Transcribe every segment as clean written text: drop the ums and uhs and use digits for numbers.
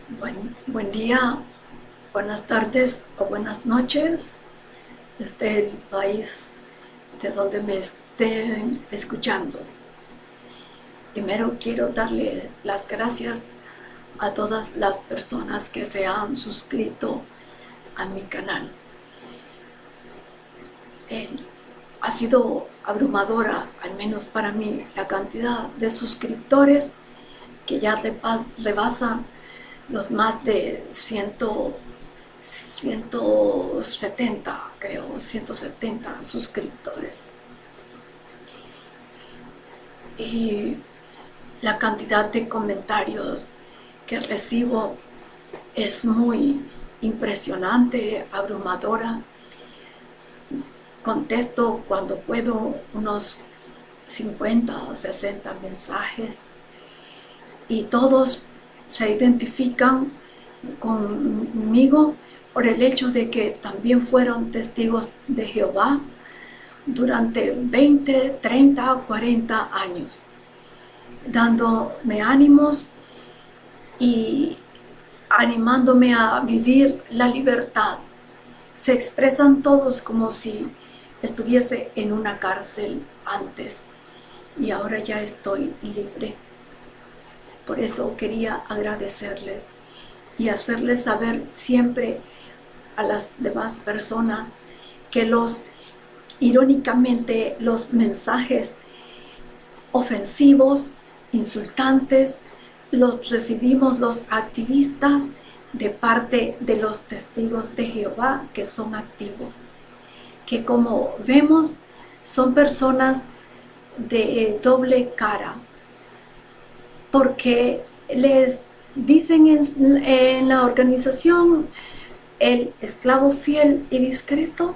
Buen día, buenas tardes o buenas noches desde el país de donde me estén escuchando. Primero quiero darle las gracias a todas las personas que se han suscrito a mi canal. Ha sido abrumadora, al menos para mí, la cantidad de suscriptores que ya rebasan los más de 170, creo, 170 suscriptores. Y la cantidad de comentarios que recibo es muy impresionante, abrumadora. Contesto cuando puedo unos 50 o 60 mensajes y todos se identifican conmigo por el hecho de que también fueron testigos de Jehová durante 20, 30 o 40 años, dándome ánimos y animándome a vivir la libertad. Se expresan todos como si estuviese en una cárcel antes y ahora ya estoy libre. Por eso quería agradecerles y hacerles saber siempre a las demás personas que irónicamente, los mensajes ofensivos, insultantes, los recibimos los activistas de parte de los testigos de Jehová que son activos, que como vemos son personas de doble cara, porque les dicen en la organización El Esclavo Fiel y Discreto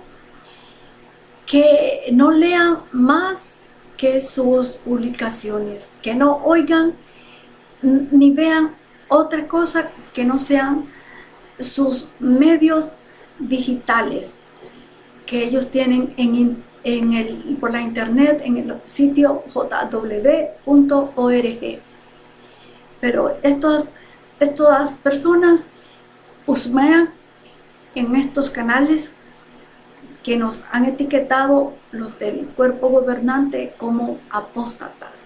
que no lean más que sus publicaciones, que no oigan ni vean otra cosa que no sean sus medios digitales que ellos tienen por la internet en el sitio jw.org. Pero estas personas husmean en estos canales que nos han etiquetado los del cuerpo gobernante como apóstatas.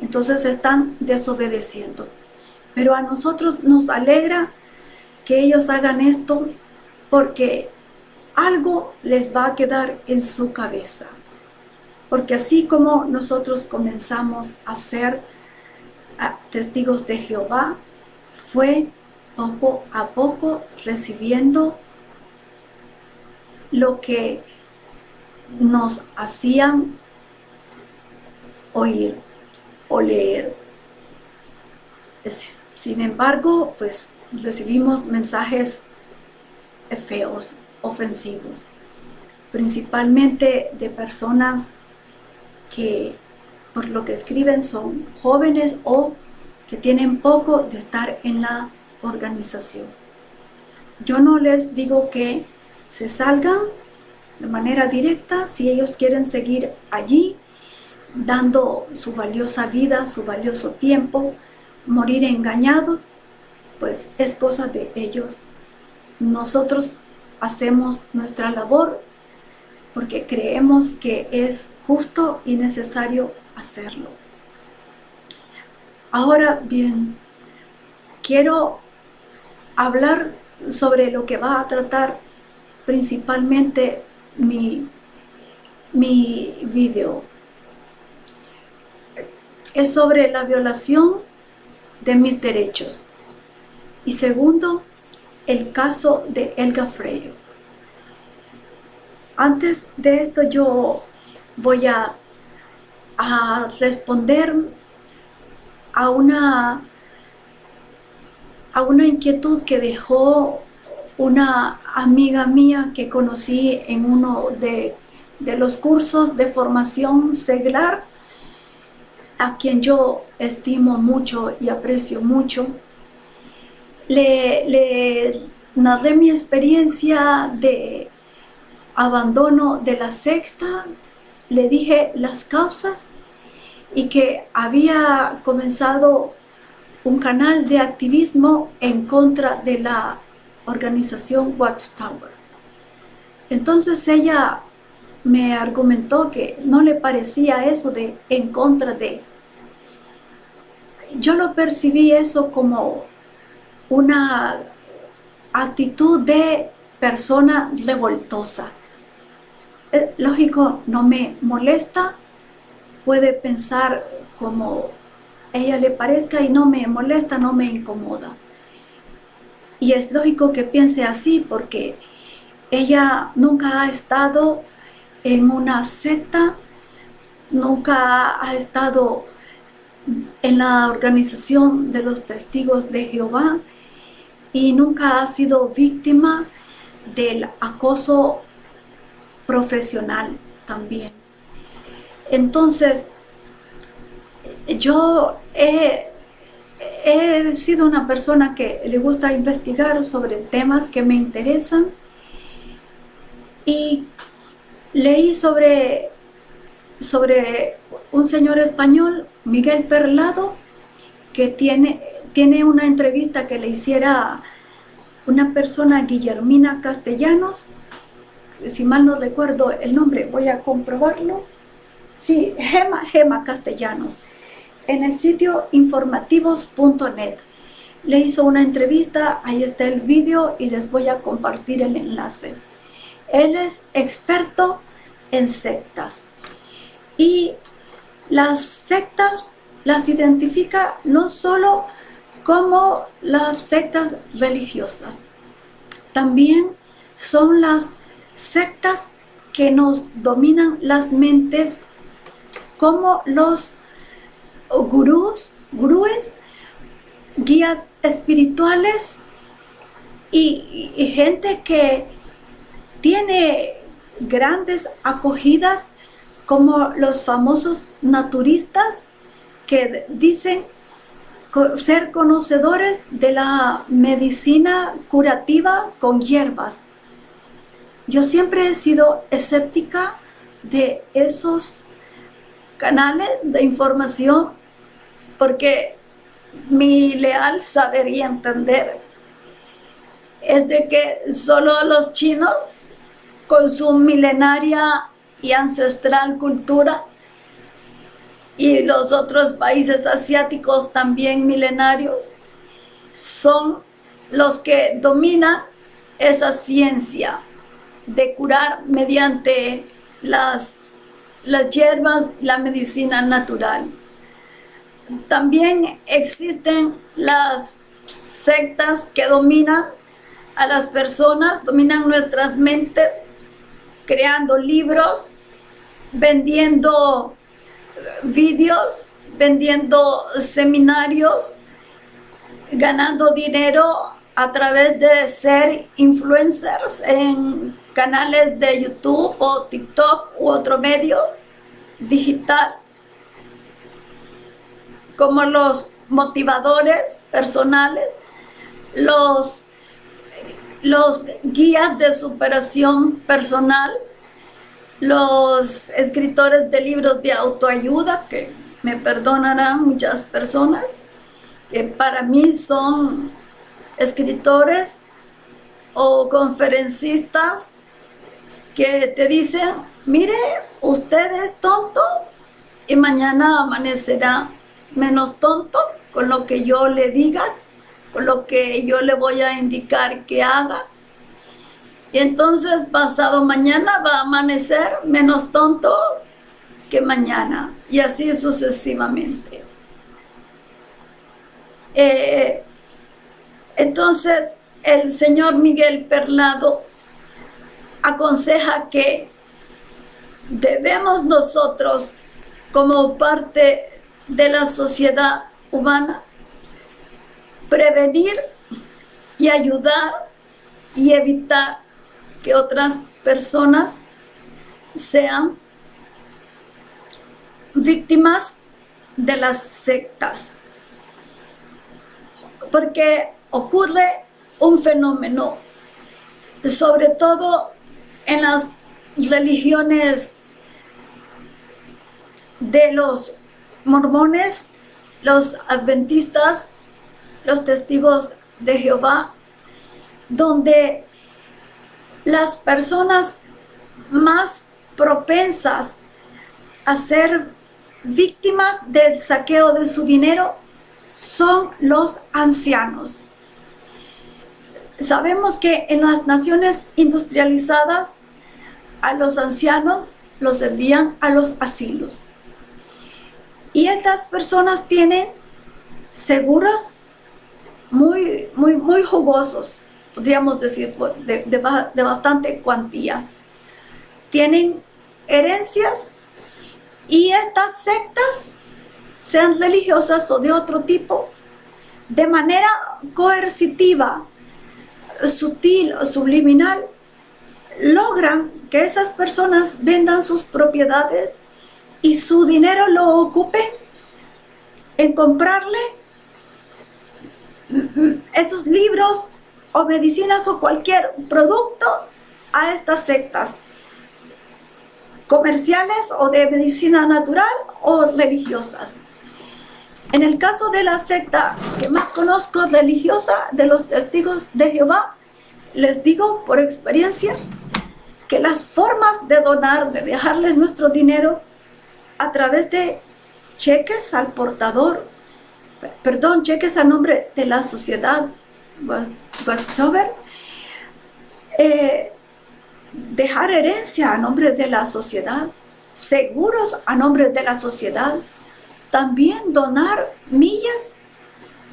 Entonces están desobedeciendo. Pero a nosotros nos alegra que ellos hagan esto porque algo les va a quedar en su cabeza. Porque así como nosotros comenzamos a ser testigos de Jehová, fue poco a poco recibiendo lo que nos hacían oír o leer. Sin embargo, pues recibimos mensajes feos, ofensivos, principalmente de personas que por lo que escriben son jóvenes o que tienen poco de estar en la organización. Yo no les digo que se salgan de manera directa si ellos quieren seguir allí dando su valiosa vida, su valioso tiempo, morir engañados, pues es cosa de ellos. Nosotros hacemos nuestra labor porque creemos que es justo y necesario hacerlo. Ahora bien, quiero hablar sobre lo que va a tratar principalmente mi video. Es sobre la violación de mis derechos. Y segundo, el caso de Helga Freire. Antes de esto yo voy a responder a una inquietud que dejó una amiga mía que conocí en uno de los cursos de formación seglar, a quien yo estimo mucho y aprecio mucho. Le narré mi experiencia de abandono de la secta, le dije las causas y que había comenzado un canal de activismo en contra de la organización Watchtower. Entonces ella me argumentó que no le parecía eso de en contra de. Yo lo percibí eso como una actitud de persona revoltosa. Lógico, no me molesta, puede pensar como ella le parezca y no me molesta, no me incomoda. Y es lógico que piense así porque ella nunca ha estado en una secta, nunca ha estado en la organización de los testigos de Jehová y nunca ha sido víctima del acoso profesional también. Entonces, yo he sido una persona que le gusta investigar sobre temas que me interesan y leí sobre un señor español, Miguel Perlado, que tiene una entrevista que le hiciera una persona, Guillermina Castellanos, si mal no recuerdo el nombre, voy a comprobarlo. Sí, Gema Castellanos, en el sitio informativos.net. Le hizo una entrevista, ahí está el vídeo y les voy a compartir el enlace. Él es experto en sectas y las sectas las identifica no solo como las sectas religiosas, también son las sectas que nos dominan las mentes, como los gurúes, guías espirituales y gente que tiene grandes acogidas, como los famosos naturistas que dicen ser conocedores de la medicina curativa con hierbas. Yo siempre he sido escéptica de esos canales de información porque mi leal saber y entender es de que solo los chinos, con su milenaria y ancestral cultura, y los otros países asiáticos también milenarios, son los que dominan esa ciencia de curar mediante las hierbas, la medicina natural. También existen las sectas que dominan a las personas, dominan nuestras mentes, creando libros, vendiendo vídeos, vendiendo seminarios, ganando dinero a través de ser influencers en canales de YouTube o TikTok u otro medio digital, como los motivadores personales, los guías de superación personal, los escritores de libros de autoayuda, que me perdonarán muchas personas, que para mí son escritores o conferencistas que te dicen, mire, usted es tonto y mañana amanecerá menos tonto con lo que yo le diga, con lo que yo le voy a indicar que haga. Y entonces pasado mañana va a amanecer menos tonto que mañana, y así sucesivamente. Entonces el señor Miguel Perlado aconseja que debemos nosotros, como parte de la sociedad humana, prevenir y ayudar y evitar que otras personas sean víctimas de las sectas, porque ocurre un fenómeno, sobre todo en las religiones de los mormones, los adventistas los testigos de Jehová, donde las personas más propensas a ser víctimas del saqueo de su dinero son los ancianos. Sabemos que en las naciones industrializadas a los ancianos los envían a los asilos. Y estas personas tienen seguros muy jugosos, podríamos decir, de bastante cuantía. Tienen herencias y estas sectas, sean religiosas o de otro tipo, de manera coercitiva, sutil o subliminal, logran que esas personas vendan sus propiedades y su dinero lo ocupen en comprarle esos libros o medicinas o cualquier producto a estas sectas comerciales o de medicina natural o religiosas. En el caso de la secta que más conozco religiosa, de los testigos de Jehová, les digo por experiencia que las formas de donar, de dejarles nuestro dinero a través de cheques al portador, cheques a nombre de la sociedad Westover, dejar herencia a nombre de la sociedad, seguros a nombre de la sociedad, también donar millas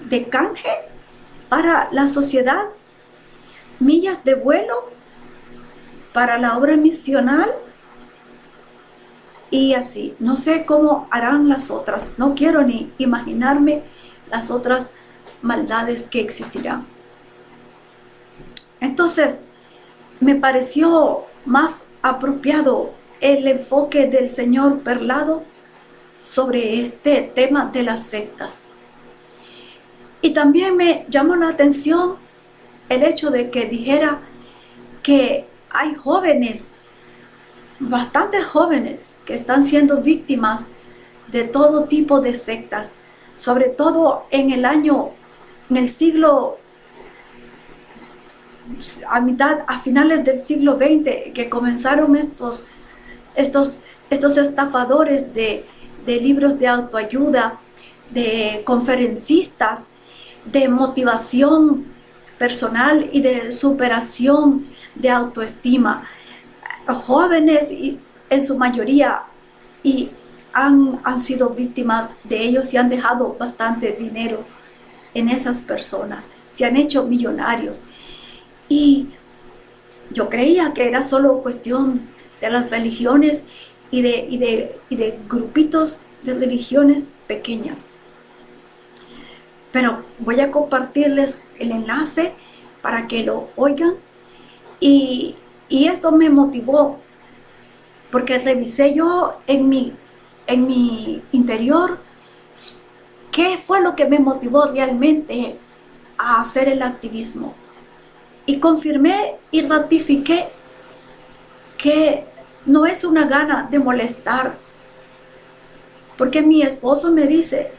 de canje para la sociedad, millas de vuelo para la obra misional, y así. No sé cómo harán las otras, no quiero ni imaginarme las otras maldades que existirán. Entonces, me pareció más apropiado el enfoque del señor Perlado sobre este tema de las sectas. Y también me llamó la atención el hecho de que dijera que hay jóvenes, bastantes jóvenes, que están siendo víctimas de todo tipo de sectas, sobre todo en el siglo, a finales del siglo XX, que comenzaron estos estafadores de libros de autoayuda, de conferencistas, de motivación personal y de superación de autoestima. Jóvenes en su mayoría y han sido víctimas de ellos y han dejado bastante dinero en esas personas. Se han hecho millonarios. Y yo creía que era solo cuestión de las religiones y de grupitos de religiones pequeñas. Pero voy a compartirles el enlace para que lo oigan. Y esto me motivó, porque revisé yo en mi interior qué fue lo que me motivó realmente a hacer el activismo. Y confirmé y ratifiqué que no es una gana de molestar, porque mi esposo me dice: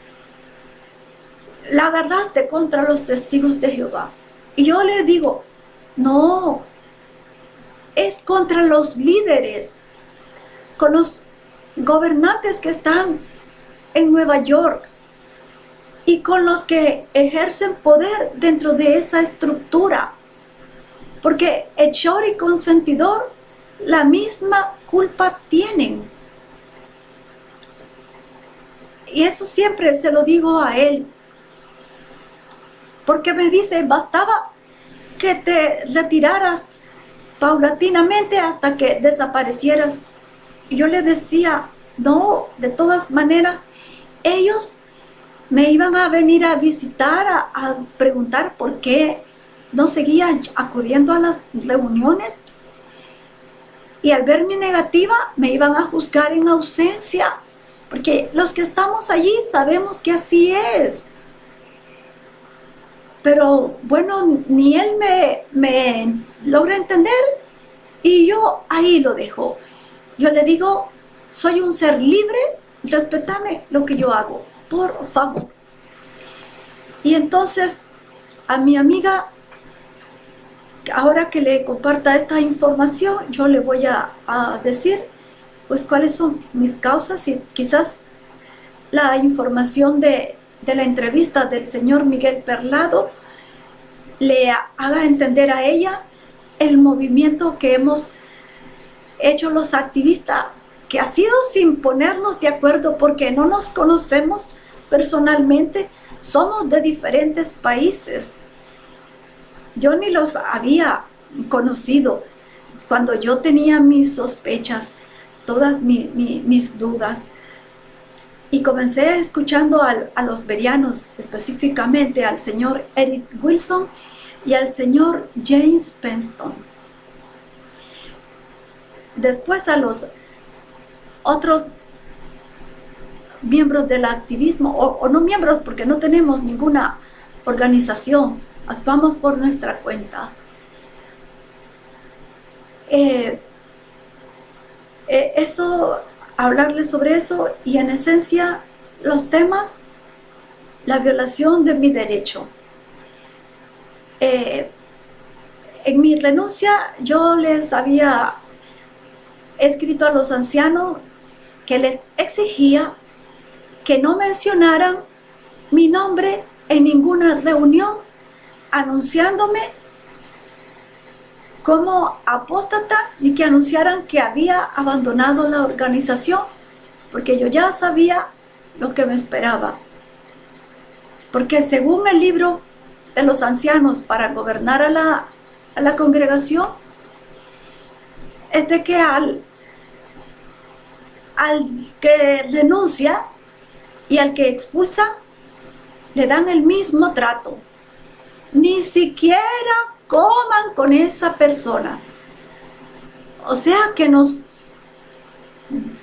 la agarraste contra los testigos de Jehová. Y yo le digo: no, es contra los líderes, con los gobernantes que están en Nueva York y con los que ejercen poder dentro de esa estructura. Porque hechor y consentidor la misma culpa tienen. Y eso siempre se lo digo a él. Porque me dice: bastaba que te retiraras paulatinamente hasta que desaparecieras. Y yo le decía: no, de todas maneras, ellos me iban a venir a visitar, a preguntar por qué no seguía acudiendo a las reuniones. Y al ver mi negativa, me iban a juzgar en ausencia. Porque los que estamos allí sabemos que así es. Pero bueno, ni él me logra entender, y yo ahí lo dejo. Yo le digo: soy un ser libre, respétame lo que yo hago, por favor. Y entonces a mi amiga, ahora que le comparta esta información, yo le voy a decir pues cuáles son mis causas, y quizás la información de la entrevista del señor Miguel Perlado le haga entender a ella el movimiento que hemos hecho los activistas, que ha sido sin ponernos de acuerdo, porque no nos conocemos personalmente, somos de diferentes países. Yo ni los había conocido cuando yo tenía mis sospechas, todas mis dudas. Y comencé escuchando a los bereanos, específicamente al señor Eric Wilson y al señor James Penston. Después a los otros miembros del activismo, o no miembros porque no tenemos ninguna organización, actuamos por nuestra cuenta. Hablarles sobre eso, y en esencia los temas, la violación de mi derecho. En mi renuncia yo les había escrito a los ancianos que les exigía que no mencionaran mi nombre en ninguna reunión, anunciándome como apóstata, ni que anunciaran que había abandonado la organización, porque yo ya sabía lo que me esperaba. Porque según el libro de los ancianos para gobernar a la congregación, es de que al que renuncia y al que expulsa le dan el mismo trato. Ni siquiera coman con esa persona. O sea que nos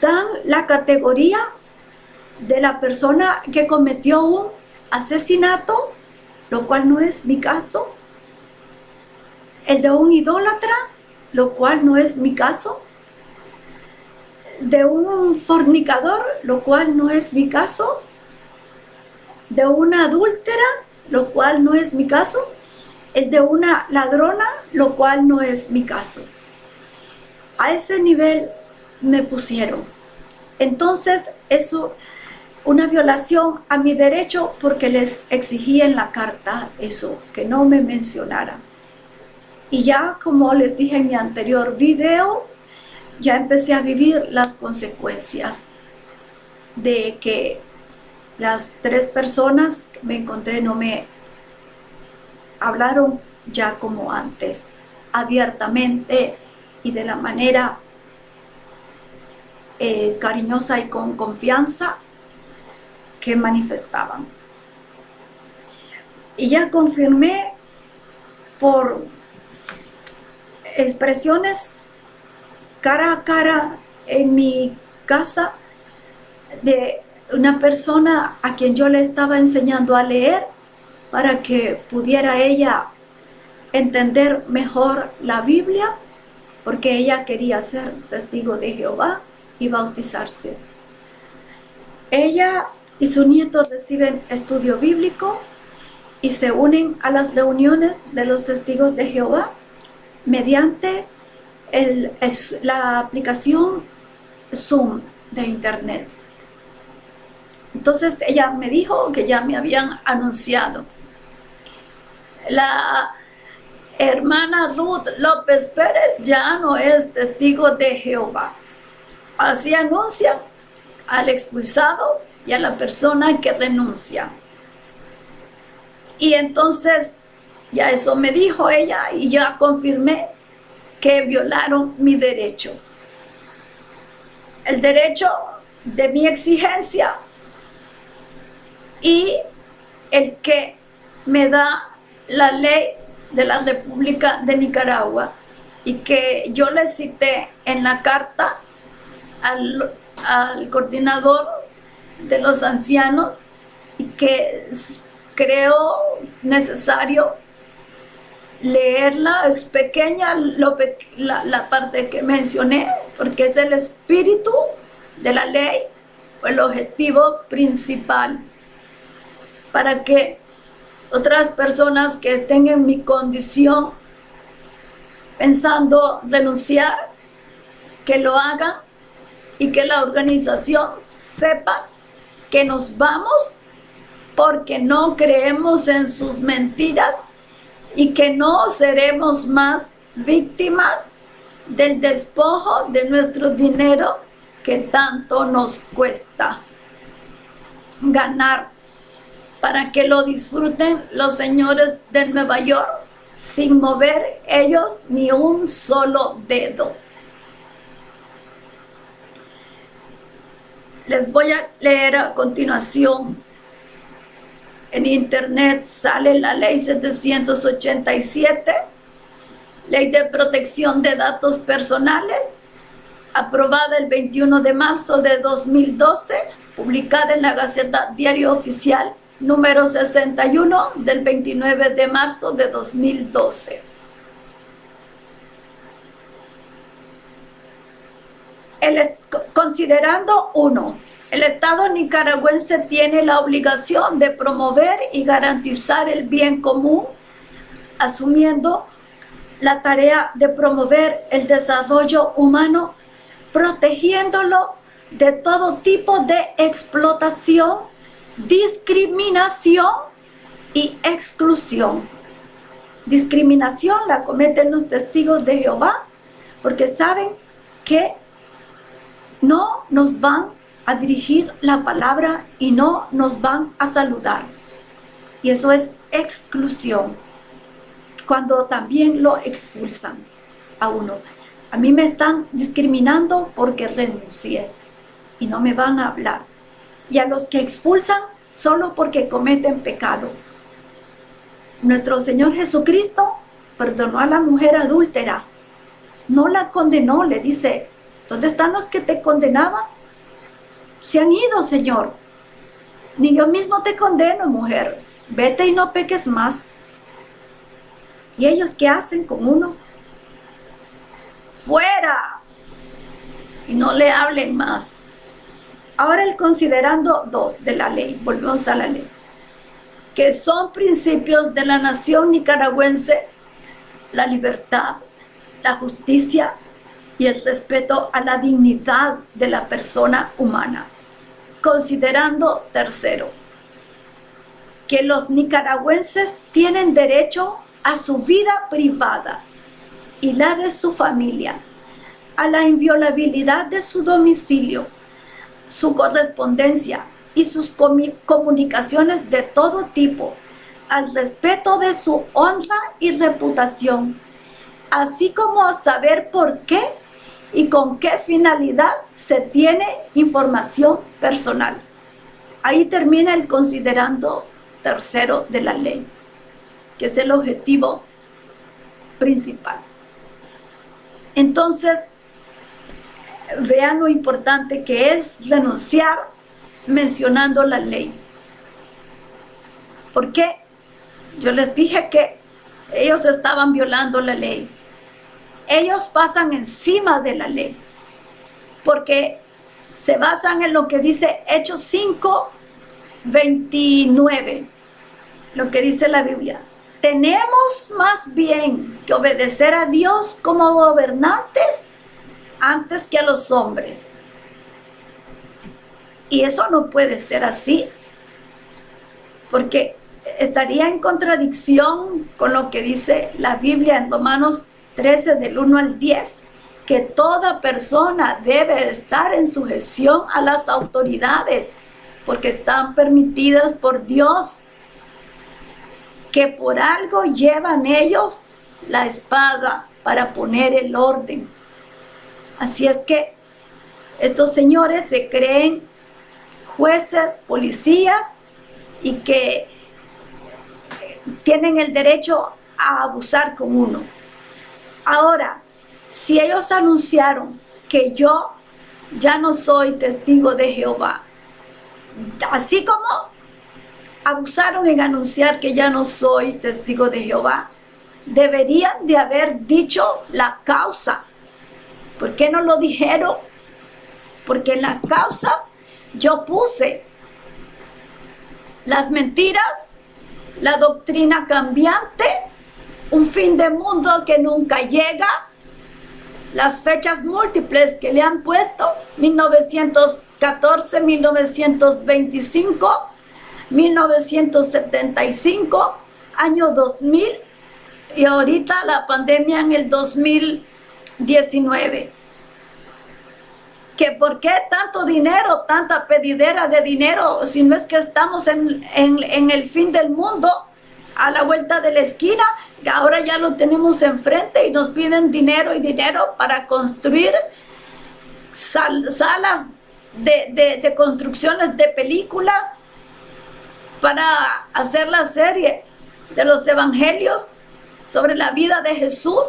dan la categoría de la persona que cometió un asesinato, lo cual no es mi caso, el de un idólatra, lo cual no es mi caso, de un fornicador, lo cual no es mi caso, de una adúltera, lo cual no es mi caso, el de una ladrona, lo cual no es mi caso. A ese nivel me pusieron. Entonces, eso, una violación a mi derecho, porque les exigí en la carta eso, que no me mencionaran. Y ya, como les dije en mi anterior video, ya empecé a vivir las consecuencias de que las 3 personas que me encontré no me hablaron ya como antes, abiertamente y de la manera cariñosa y con confianza que manifestaban. Y ya confirmé por expresiones cara a cara en mi casa de una persona a quien yo le estaba enseñando a leer para que pudiera ella entender mejor la Biblia, porque ella quería ser testigo de Jehová y bautizarse. Ella y su nieto reciben estudio bíblico y se unen a las reuniones de los testigos de Jehová mediante la aplicación Zoom de internet. Entonces ella me dijo que ya me habían anunciado. La hermana Ruth López Pérez ya no es testigo de Jehová. Así anuncian al expulsado y a la persona que renuncia. Y entonces ya eso me dijo ella, y ya confirmé que violaron mi derecho. El derecho de mi exigencia y el que me da la ley de la República de Nicaragua, y que yo le cité en la carta al coordinador de los ancianos, y que creo necesario leerla. Es pequeña la parte que mencioné, porque es el espíritu de la ley, o el objetivo principal, para que otras personas que estén en mi condición pensando renunciar, que lo hagan y que la organización sepa que nos vamos porque no creemos en sus mentiras y que no seremos más víctimas del despojo de nuestro dinero que tanto nos cuesta ganar para que lo disfruten los señores de Nueva York sin mover ellos ni un solo dedo. Les voy a leer a continuación. En internet sale la ley 787, ley de protección de datos personales, aprobada el 21 de marzo de 2012, publicada en la Gaceta Diario Oficial número 61 del 29 de marzo de 2012. Considerando 1. El Estado nicaragüense tiene la obligación de promover y garantizar el bien común, asumiendo la tarea de promover el desarrollo humano, protegiéndolo de todo tipo de explotación, discriminación y exclusión. Discriminación la cometen los testigos de Jehová porque saben que no nos van a dirigir la palabra y no nos van a saludar. Y eso es exclusión, cuando también lo expulsan a uno. A mí me están discriminando porque renuncié y no me van a hablar. Y a los que expulsan solo porque cometen pecado. Nuestro Señor Jesucristo perdonó a la mujer adúltera, no la condenó, le dice: ¿dónde están los que te condenaban? Se han ido, Señor. Ni yo mismo te condeno, mujer. Vete y no peques más. ¿Y ellos qué hacen con uno? ¡Fuera! Y no le hablen más. Ahora el considerando 2 de la ley. Volvemos a la ley. Que son principios de la nación nicaragüense: la libertad, la justicia y el respeto a la dignidad de la persona humana. Considerando 3. Que los nicaragüenses tienen derecho a su vida privada y la de su familia, a la inviolabilidad de su domicilio, su correspondencia y sus comunicaciones de todo tipo, al respeto de su honra y reputación, así como a saber por qué y con qué finalidad se tiene información personal. Ahí termina el considerando 3 de la ley, que es el objetivo principal. Entonces, vean lo importante que es renunciar mencionando la ley. Porque yo les dije que ellos estaban violando la ley. Ellos pasan encima de la ley, porque se basan en lo que dice Hechos 5:29, lo que dice la Biblia. Tenemos más bien que obedecer a Dios como gobernante antes que a los hombres. Y eso no puede ser así, porque estaría en contradicción con lo que dice la Biblia en Romanos 13 del 1 al 10, que toda persona debe estar en sujeción a las autoridades, porque están permitidas por Dios, que por algo llevan ellos la espada para poner el orden. Así es que estos señores se creen jueces, policías, y que tienen el derecho a abusar con uno. Ahora, si ellos anunciaron que yo ya no soy testigo de Jehová, así como abusaron en anunciar que ya no soy testigo de Jehová, deberían de haber dicho la causa. ¿Por qué no lo dijeron? Porque en la causa yo puse las mentiras la doctrina cambiante, un fin de mundo que nunca llega, las fechas múltiples que le han puesto, 1914, 1925, 1975, año 2000 y ahorita la pandemia en el 2019. ¿Que por qué tanto dinero, tanta pedidera de dinero, si no es que estamos en el fin del mundo, a la vuelta de la esquina, que ahora ya lo tenemos enfrente y nos piden dinero y dinero para construir salas de construcciones de películas, para hacer la serie de los evangelios sobre la vida de Jesús?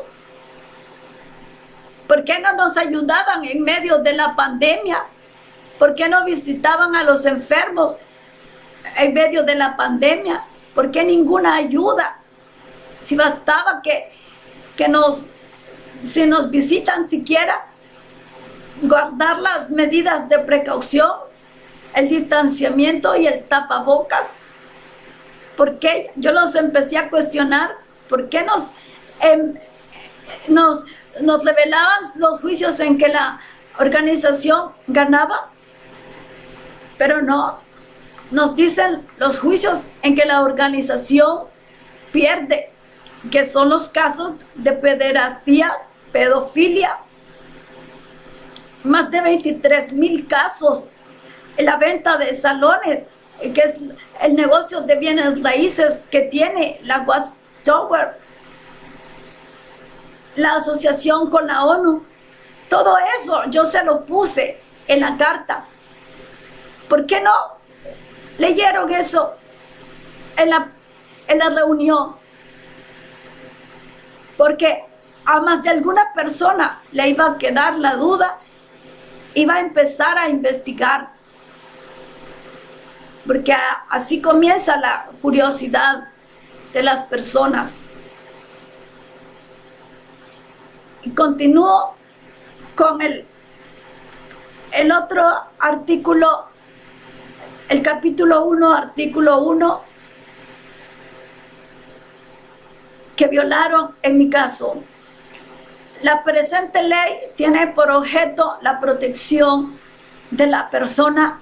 ¿Por qué no nos ayudaban en medio de la pandemia? ¿Por qué no visitaban a los enfermos en medio de la pandemia? ¿Por qué ninguna ayuda? Si bastaba si nos visitan siquiera, guardar las medidas de precaución, el distanciamiento y el tapabocas. ¿Por qué? Yo los empecé a cuestionar. ¿Por qué nos revelaban los juicios en que la organización ganaba? Pero no, nos dicen los juicios en que la organización pierde, que son los casos de pederastía, pedofilia, más de 23,000 casos en la venta de salones, que es el negocio de bienes raíces que tiene la Watchtower, la asociación con la ONU. Todo eso yo se lo puse en la carta. ¿Por qué no leyeron eso en la reunión? Porque a más de alguna persona le iba a quedar la duda, iba a empezar a investigar, porque así comienza la curiosidad de las personas. Y continúo con el otro artículo, el capítulo 1, artículo 1, que violaron en mi caso. La presente ley tiene por objeto la protección de la persona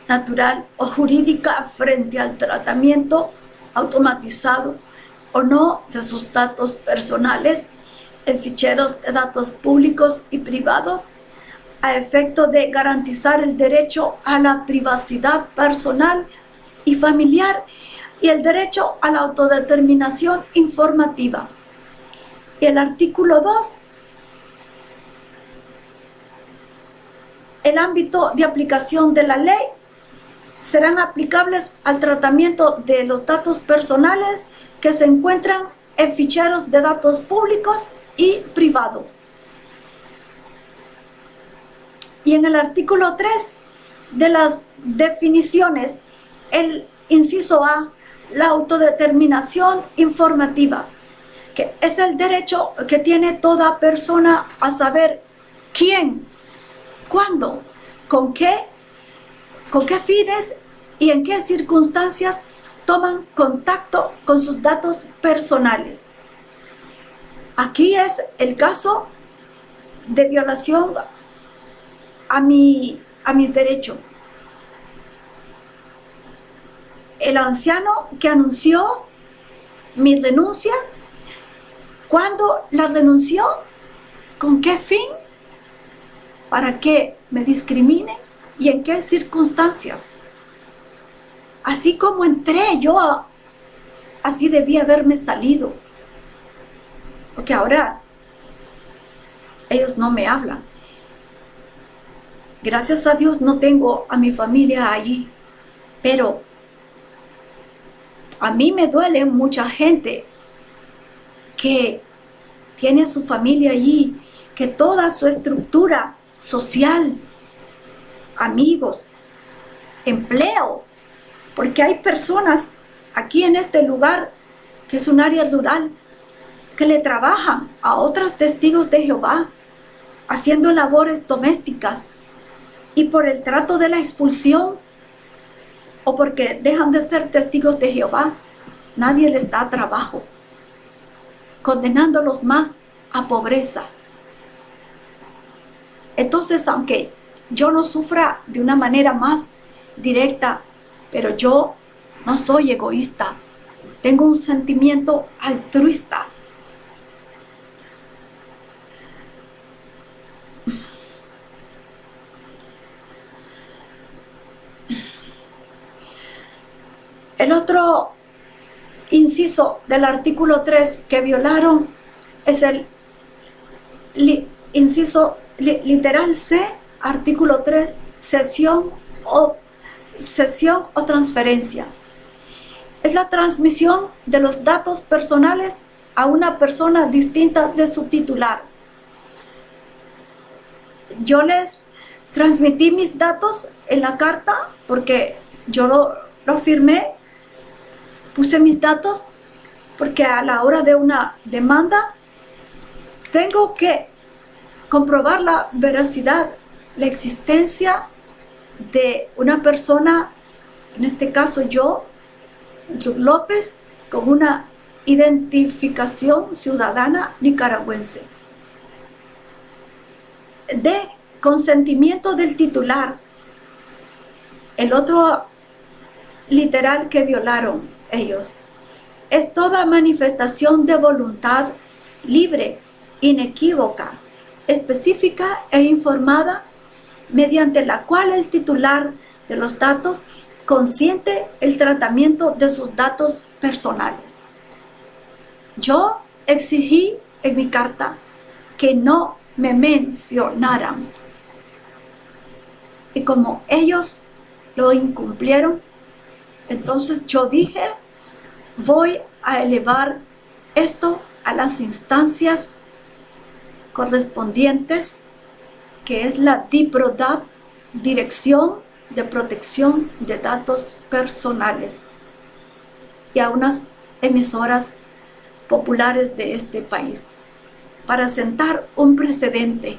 natural o jurídica frente al tratamiento automatizado o no de sus datos personales en ficheros de datos públicos y privados, a efecto de garantizar el derecho a la privacidad personal y familiar y el derecho a la autodeterminación informativa. Y el artículo 2, el ámbito de aplicación de la ley serán aplicables al tratamiento de los datos personales que se encuentran en ficheros de datos públicos y privados. Y en el artículo 3 de las definiciones, el inciso A, la autodeterminación informativa, que es el derecho que tiene toda persona a saber quién, cuándo, con qué fines y en qué circunstancias toman contacto con sus datos personales. Aquí es el caso de violación a mi derecho. El anciano que anunció mi renuncia, ¿cuándo la renunció? ¿Con qué fin? ¿Para qué me discrimine? ¿Y en qué circunstancias? Así como entré yo, así debía haberme salido. Porque ahora ellos no me hablan. Gracias a Dios no tengo a mi familia allí, pero a mí me duele mucha gente que tiene a su familia allí, que toda su estructura social, amigos, empleo, porque hay personas aquí en este lugar, que es un área rural, que le trabajan a otros testigos de Jehová, haciendo labores domésticas, y por el trato de la expulsión, o porque dejan de ser testigos de Jehová, nadie les da trabajo, condenándolos más a pobreza. Entonces, aunque yo no sufra de una manera más directa, pero yo no soy egoísta, tengo un sentimiento altruista. El otro inciso del artículo 3 que violaron es el inciso literal C, artículo 3, cesión o transferencia. Es la transmisión de los datos personales a una persona distinta de su titular. Yo les transmití mis datos en la carta porque yo lo firmé, puse mis datos porque a la hora de una demanda tengo que comprobar la veracidad, la existencia de una persona, en este caso yo, López, con una identificación ciudadana nicaragüense. De consentimiento del titular. El otro literal que violaron ellos es toda manifestación de voluntad libre, inequívoca, específica e informada, mediante la cual el titular de los datos consiente el tratamiento de sus datos personales. Yo exigí en mi carta que no me mencionaran. Y como ellos lo incumplieron, entonces yo dije, voy a elevar esto a las instancias correspondientes, que es la DIPRODAP, Dirección de Protección de Datos Personales, y a unas emisoras populares de este país, para sentar un precedente.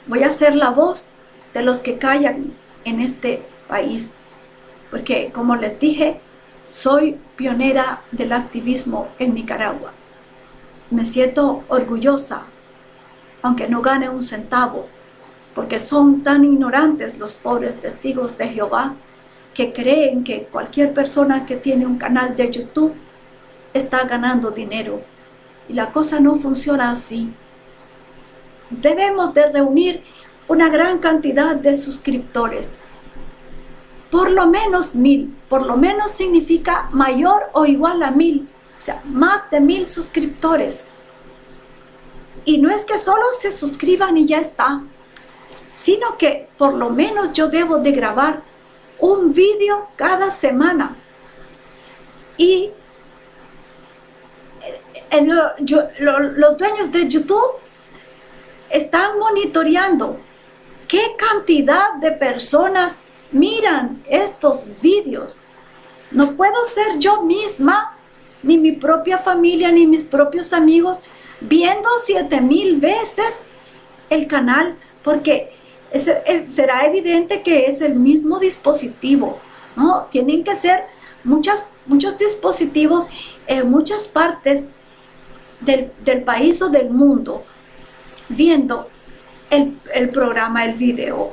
Voy a ser la voz de los que callan en este país, porque como les dije, soy pionera del activismo en Nicaragua. Me siento orgullosa, aunque no gane un centavo, porque son tan ignorantes los pobres testigos de Jehová que creen que cualquier persona que tiene un canal de YouTube está ganando dinero. Y la cosa no funciona así. Debemos de reunir una gran cantidad de suscriptores. Por lo menos 1000. Por lo menos significa mayor o igual a 1000. O sea, más de 1000 suscriptores. Y no es que solo se suscriban y ya está, sino que por lo menos yo debo de grabar un vídeo cada semana. Y los dueños de YouTube están monitoreando qué cantidad de personas miran estos vídeos. No puedo ser yo misma, ni mi propia familia, ni mis propios amigos viendo 7000 veces el canal, porque será evidente que es el mismo dispositivo, ¿no? Tienen que ser muchos dispositivos en muchas partes del país o del mundo viendo el programa, el video.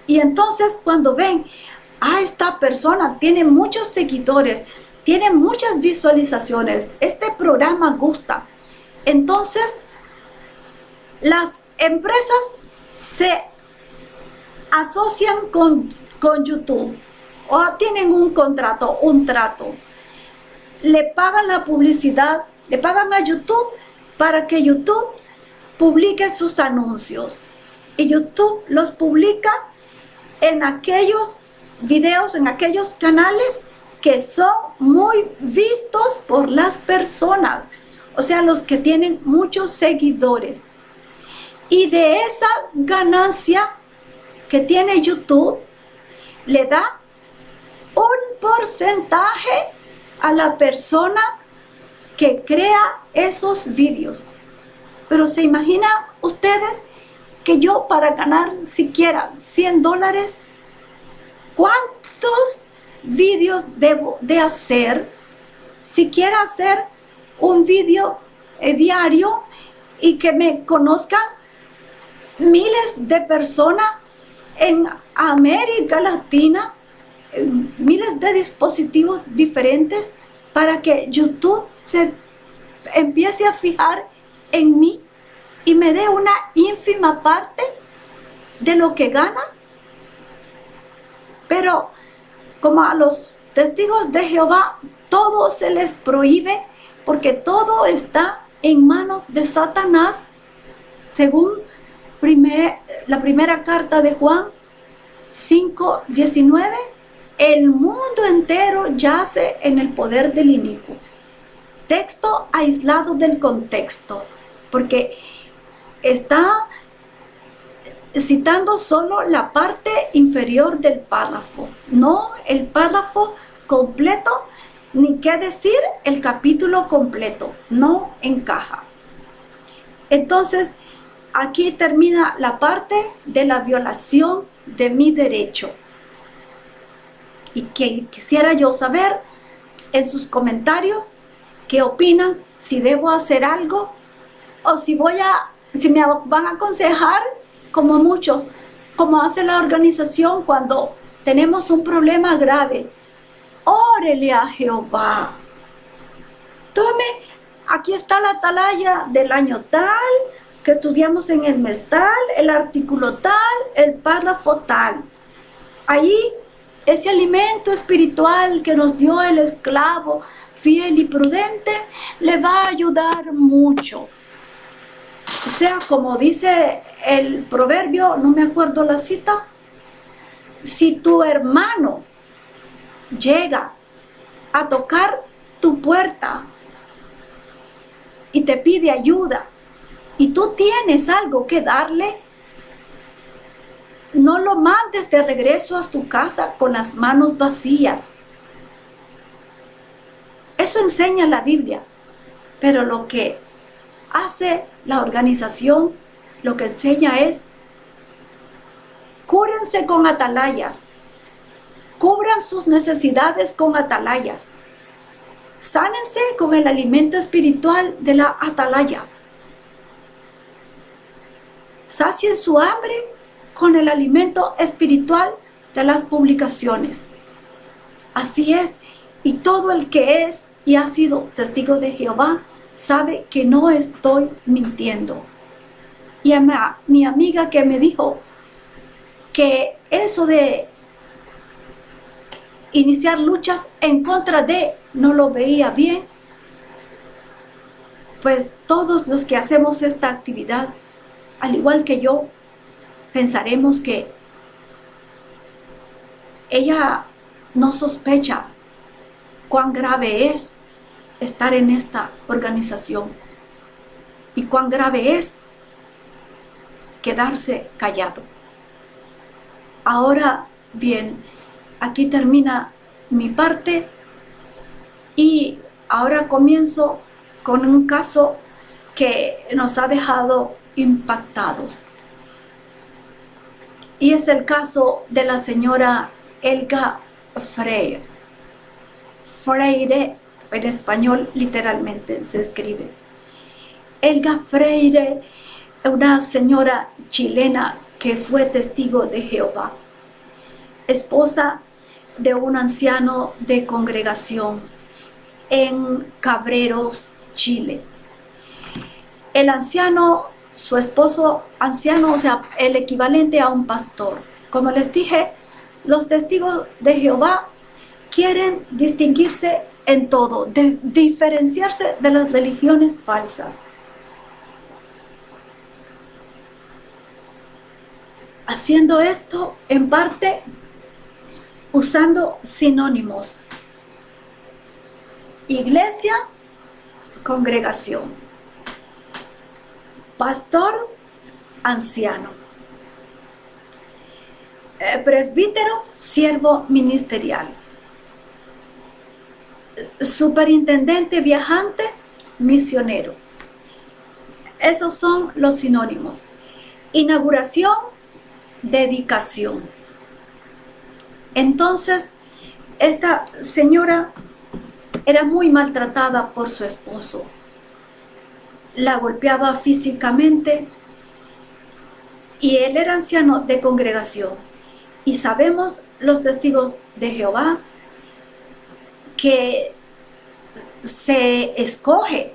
Y entonces cuando ven, esta persona tiene muchos seguidores, tiene muchas visualizaciones, este programa gusta, entonces las empresas se asocian con YouTube o tienen un contrato, un trato. Le pagan la publicidad, le pagan a YouTube para que YouTube publique sus anuncios. Y YouTube los publica en aquellos videos, en aquellos canales que son muy vistos por las personas. O sea, los que tienen muchos seguidores. Y de esa ganancia que tiene YouTube, le da un porcentaje a la persona que crea esos vídeos. Pero se imaginan ustedes que yo, para ganar siquiera $100, ¿cuántos vídeos debo de hacer? Si quiero hacer un vídeo diario y que me conozcan miles de personas en América Latina, miles de dispositivos diferentes, para que YouTube se empiece a fijar en mí y me dé una ínfima parte de lo que gana. Pero como a los testigos de Jehová todo se les prohíbe, porque todo está en manos de Satanás, según la primera carta de Juan 5:19, el mundo entero yace en el poder del inicuo. Texto aislado del contexto, porque está citando solo la parte inferior del párrafo, no el párrafo completo, ni qué decir el capítulo completo, no encaja. Entonces, aquí termina la parte de la violación de mi derecho. Y que quisiera yo saber en sus comentarios qué opinan, si debo hacer algo o si me van a aconsejar como muchos, como hace la organización cuando tenemos un problema grave. Órele a Jehová. Tome, aquí está la atalaya del año tal, que estudiamos en el mes tal, el artículo tal, el párrafo tal. Ahí, ese alimento espiritual que nos dio el esclavo fiel y prudente, le va a ayudar mucho. O sea, como dice el proverbio, no me acuerdo la cita, si tu hermano llega a tocar tu puerta y te pide ayuda y tú tienes algo que darle, no lo mandes de regreso a tu casa con las manos vacías. Eso enseña la Biblia, pero lo que hace la organización, lo que enseña es: cúrense con atalayas, cubran sus necesidades con atalayas, sánense con el alimento espiritual de la atalaya, sacien su hambre con el alimento espiritual de las publicaciones. Así es, y todo el que es y ha sido testigo de Jehová sabe que no estoy mintiendo. Y a mi amiga que me dijo que eso de iniciar luchas en contra de no lo veía bien, pues todos los que hacemos esta actividad, al igual que yo, pensaremos que ella no sospecha cuán grave es estar en esta organización y cuán grave es quedarse callado. Ahora bien, aquí termina mi parte y ahora comienzo con un caso que nos ha dejado impactados. Y es el caso de la señora Helga Freire. Freire, en español literalmente se escribe. Helga Freire, una señora chilena que fue testigo de Jehová, esposa de un anciano de congregación en Cabreros, Chile. El anciano, su esposo anciano, o sea, el equivalente a un pastor. Como les dije, los testigos de Jehová quieren distinguirse en todo, diferenciarse de las religiones falsas. Haciendo esto, en parte, usando sinónimos: iglesia, congregación; pastor, anciano; presbítero, siervo ministerial; superintendente viajante, misionero. Esos son los sinónimos. Inauguración, dedicación. Entonces, esta señora era muy maltratada por su esposo. La golpeaba físicamente y él era anciano de congregación. Y sabemos los testigos de Jehová que se escoge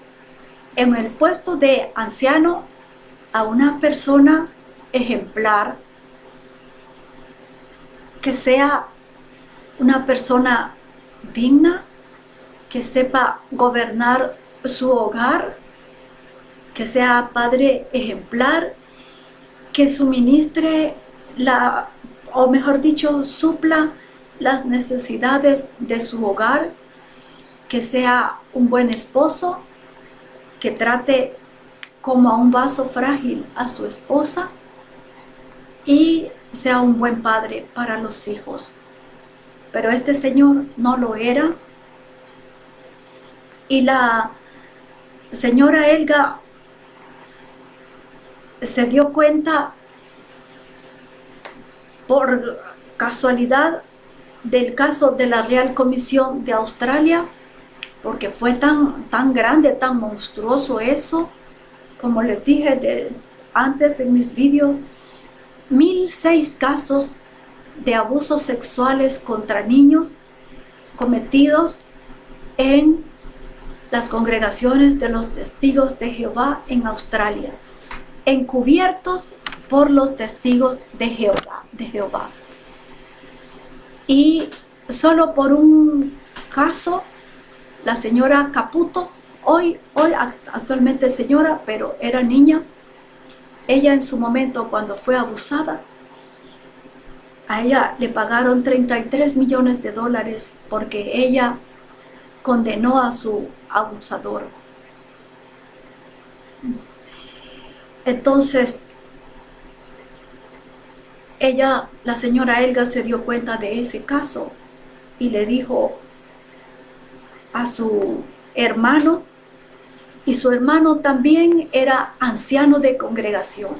en el puesto de anciano a una persona ejemplar, que sea una persona digna, que sepa gobernar su hogar, que sea padre ejemplar, que suministre o mejor dicho, supla las necesidades de su hogar, que sea un buen esposo, que trate como a un vaso frágil a su esposa y sea un buen padre para los hijos. Pero este señor no lo era, y la señora Helga se dio cuenta por casualidad del caso de la Real Comisión de Australia, porque fue tan grande, tan monstruoso eso, como les dije antes en mis vídeos, 1006 casos de abusos sexuales contra niños cometidos en las congregaciones de los testigos de Jehová en Australia, encubiertos por los testigos de Jehová. Y solo por un caso, la señora Caputo, hoy actualmente señora, pero era niña, ella en su momento cuando fue abusada, a ella le pagaron 33 millones de dólares porque ella condenó a su abusador. Entonces, la señora Helga se dio cuenta de ese caso y le dijo a su hermano, y su hermano también era anciano de congregación.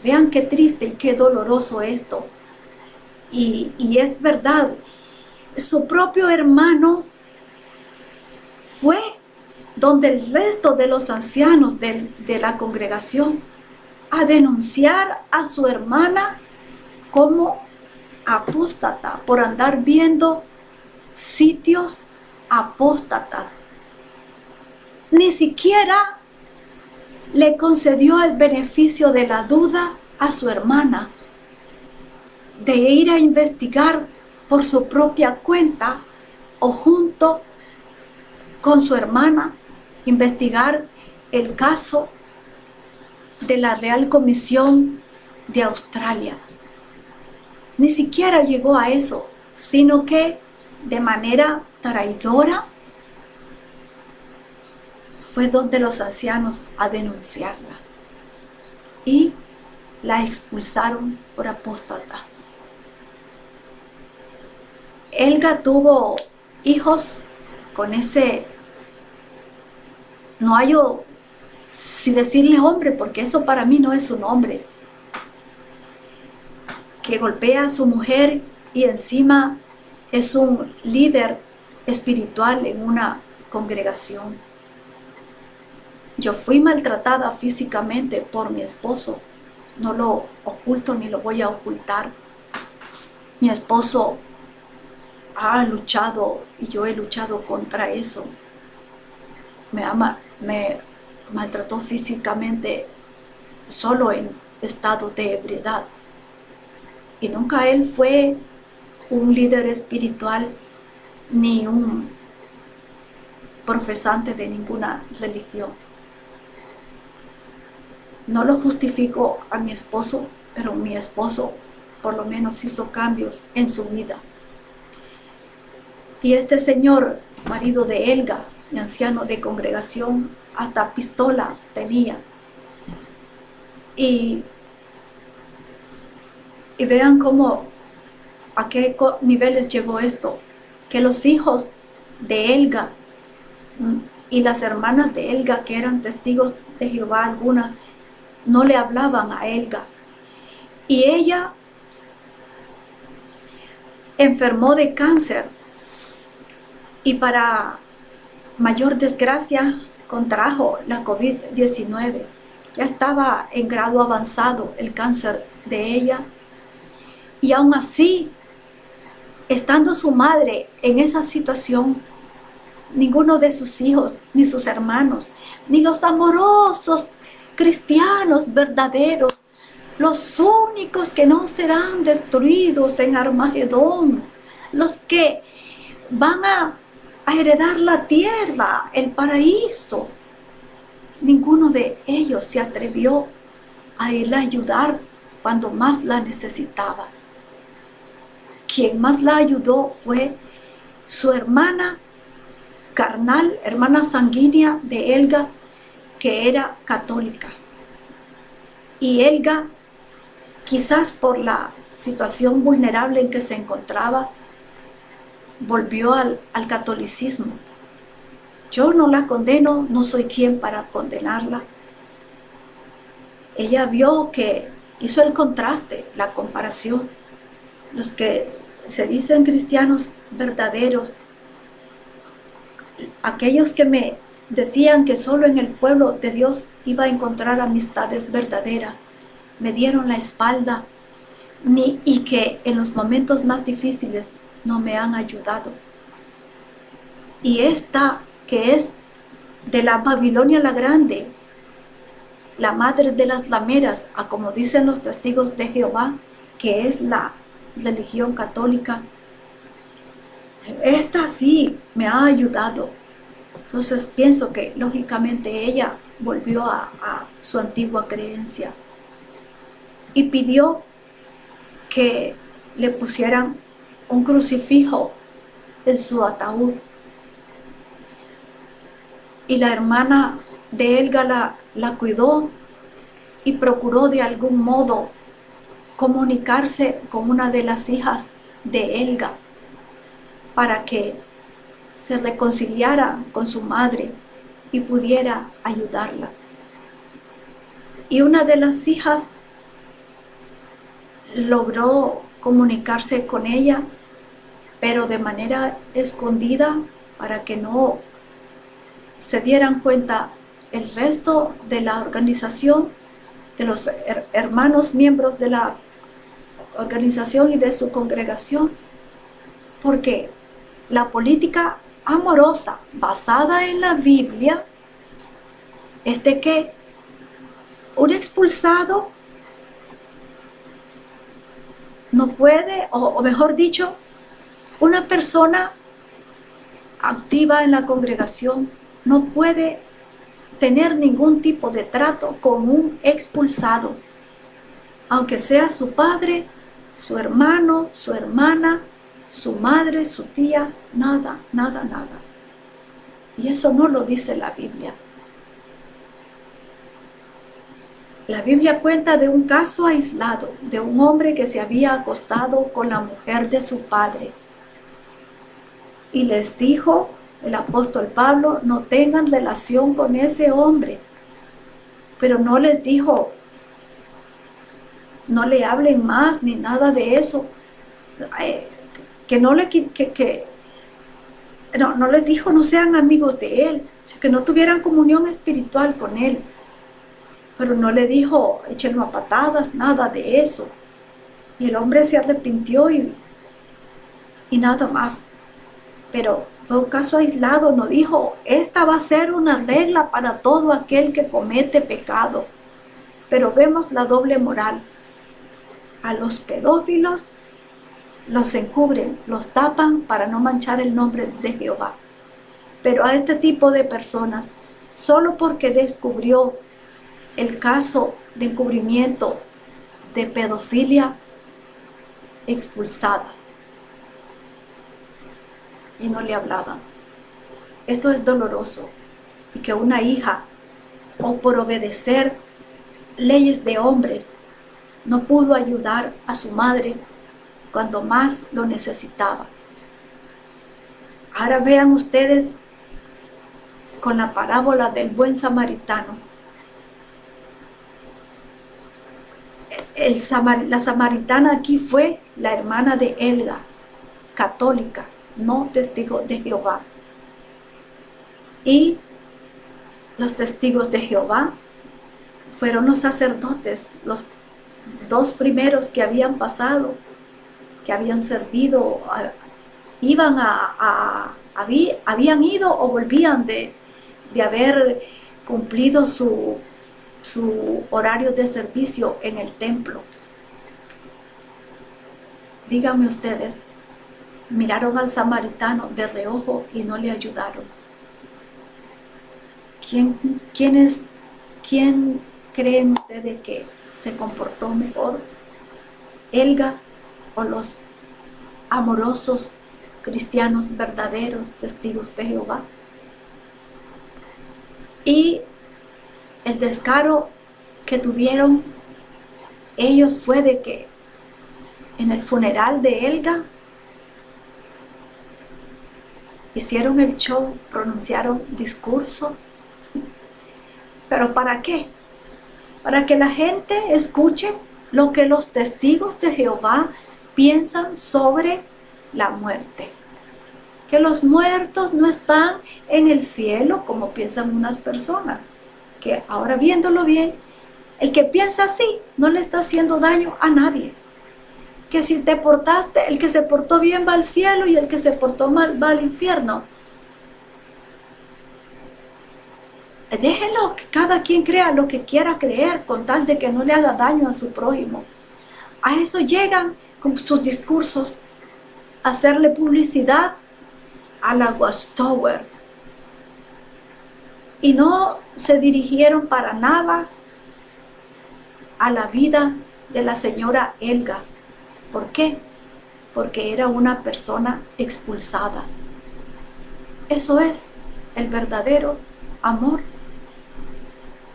Vean qué triste y qué doloroso esto. Y es verdad, su propio hermano fue donde el resto de los ancianos de la congregación a denunciar a su hermana como apóstata por andar viendo sitios apóstatas. Ni siquiera le concedió el beneficio de la duda a su hermana de ir a investigar por su propia cuenta o junto con su hermana, investigar el caso de la Real Comisión de Australia. Ni siquiera llegó a eso, sino que de manera traidora fue donde los ancianos a denunciarla y la expulsaron por apóstata. Helga tuvo hijos con ese, no hay si decirle hombre, porque eso para mí no es un hombre, que golpea a su mujer y encima es un líder espiritual en una congregación. Yo fui maltratada físicamente por mi esposo, no lo oculto ni lo voy a ocultar. Mi esposo ha luchado y yo he luchado contra eso. Me maltrató físicamente solo en estado de ebriedad. Y nunca él fue un líder espiritual ni un profesante de ninguna religión. No lo justifico a mi esposo, pero mi esposo por lo menos hizo cambios en su vida. Y este señor, marido de Helga, y anciano de congregación, hasta pistola tenía. Y vean cómo, a qué niveles llegó esto, que los hijos de Helga y las hermanas de Helga, que eran testigos de Jehová, algunas, no le hablaban a Helga. Y ella enfermó de cáncer y para mayor desgracia contrajo la COVID-19. Ya estaba en grado avanzado el cáncer de ella, y aún así, estando su madre en esa situación, ninguno de sus hijos, ni sus hermanos, ni los amorosos cristianos verdaderos, los únicos que no serán destruidos en Armagedón, los que van a heredar la tierra, el paraíso, ninguno de ellos se atrevió a irle a ayudar cuando más la necesitaba. Quien más la ayudó fue su hermana carnal, hermana sanguínea de Elga, que era católica. Y Elga, quizás por la situación vulnerable en que se encontraba, volvió al catolicismo. Yo no la condeno, no soy quien para condenarla. Ella vio que hizo el contraste, la comparación. Los que se dicen cristianos verdaderos, aquellos que me decían que solo en el pueblo de Dios iba a encontrar amistades verdaderas, me dieron la espalda, y que en los momentos más difíciles no me han ayudado. Y esta, que es de la Babilonia la Grande, la madre de las lameras, a como dicen los testigos de Jehová, que es la religión católica, esta sí me ha ayudado. Entonces pienso que lógicamente ella volvió a su antigua creencia y pidió que le pusieran un crucifijo en su ataúd. Y la hermana de Elga la cuidó y procuró de algún modo comunicarse con una de las hijas de Elga para que se reconciliara con su madre y pudiera ayudarla. Y una de las hijas logró comunicarse con ella, pero de manera escondida para que no se dieran cuenta el resto de la organización, de los hermanos miembros de la organización y de su congregación, porque la política amorosa basada en la Biblia es de que un expulsado no puede, o mejor dicho, una persona activa en la congregación no puede tener ningún tipo de trato con un expulsado, aunque sea su padre, su hermano, su hermana, su madre, su tía, nada, nada, nada. Y eso no lo dice la Biblia. La Biblia cuenta de un caso aislado, de un hombre que se había acostado con la mujer de su padre. Y les dijo el apóstol Pablo, no tengan relación con ese hombre. Pero no les dijo, no le hablen más ni nada de eso. No les dijo no sean amigos de él, que no tuvieran comunión espiritual con él. Pero no le dijo échenlo a patadas, nada de eso. Y el hombre se arrepintió y nada más. Pero fue un caso aislado, no dijo, esta va a ser una regla para todo aquel que comete pecado. Pero vemos la doble moral. A los pedófilos los encubren, los tapan para no manchar el nombre de Jehová. Pero a este tipo de personas, solo porque descubrió el caso de encubrimiento de pedofilia, expulsada. Y no le hablaban. Esto es doloroso. Y que una hija, o por obedecer leyes de hombres, no pudo ayudar a su madre cuando más lo necesitaba. Ahora vean ustedes con la parábola del buen samaritano. La samaritana aquí fue la hermana de Elga, católica, no testigo de Jehová. Y los testigos de Jehová fueron los sacerdotes, los dos primeros que habían pasado, que habían servido, habían ido o volvían de haber cumplido su horario de servicio en el templo. Díganme ustedes, miraron al samaritano de reojo y no le ayudaron. ¿Quién creen ustedes que se comportó mejor? ¿Elga o los amorosos cristianos verdaderos testigos de Jehová? Y el descaro que tuvieron ellos fue de que en el funeral de Elga hicieron el show, pronunciaron discurso. ¿Pero para qué? Para que la gente escuche lo que los testigos de Jehová piensan sobre la muerte. Que los muertos no están en el cielo como piensan unas personas. Que ahora viéndolo bien, el que piensa así no le está haciendo daño a nadie. Que si te portaste, el que se portó bien va al cielo y el que se portó mal va al infierno. Déjenlo que cada quien crea lo que quiera creer con tal de que no le haga daño a su prójimo. A eso llegan con sus discursos, a hacerle publicidad a la Watchtower. Y no se dirigieron para nada a la vida de la señora Elga. ¿Por qué? Porque era una persona expulsada. Eso es el verdadero amor.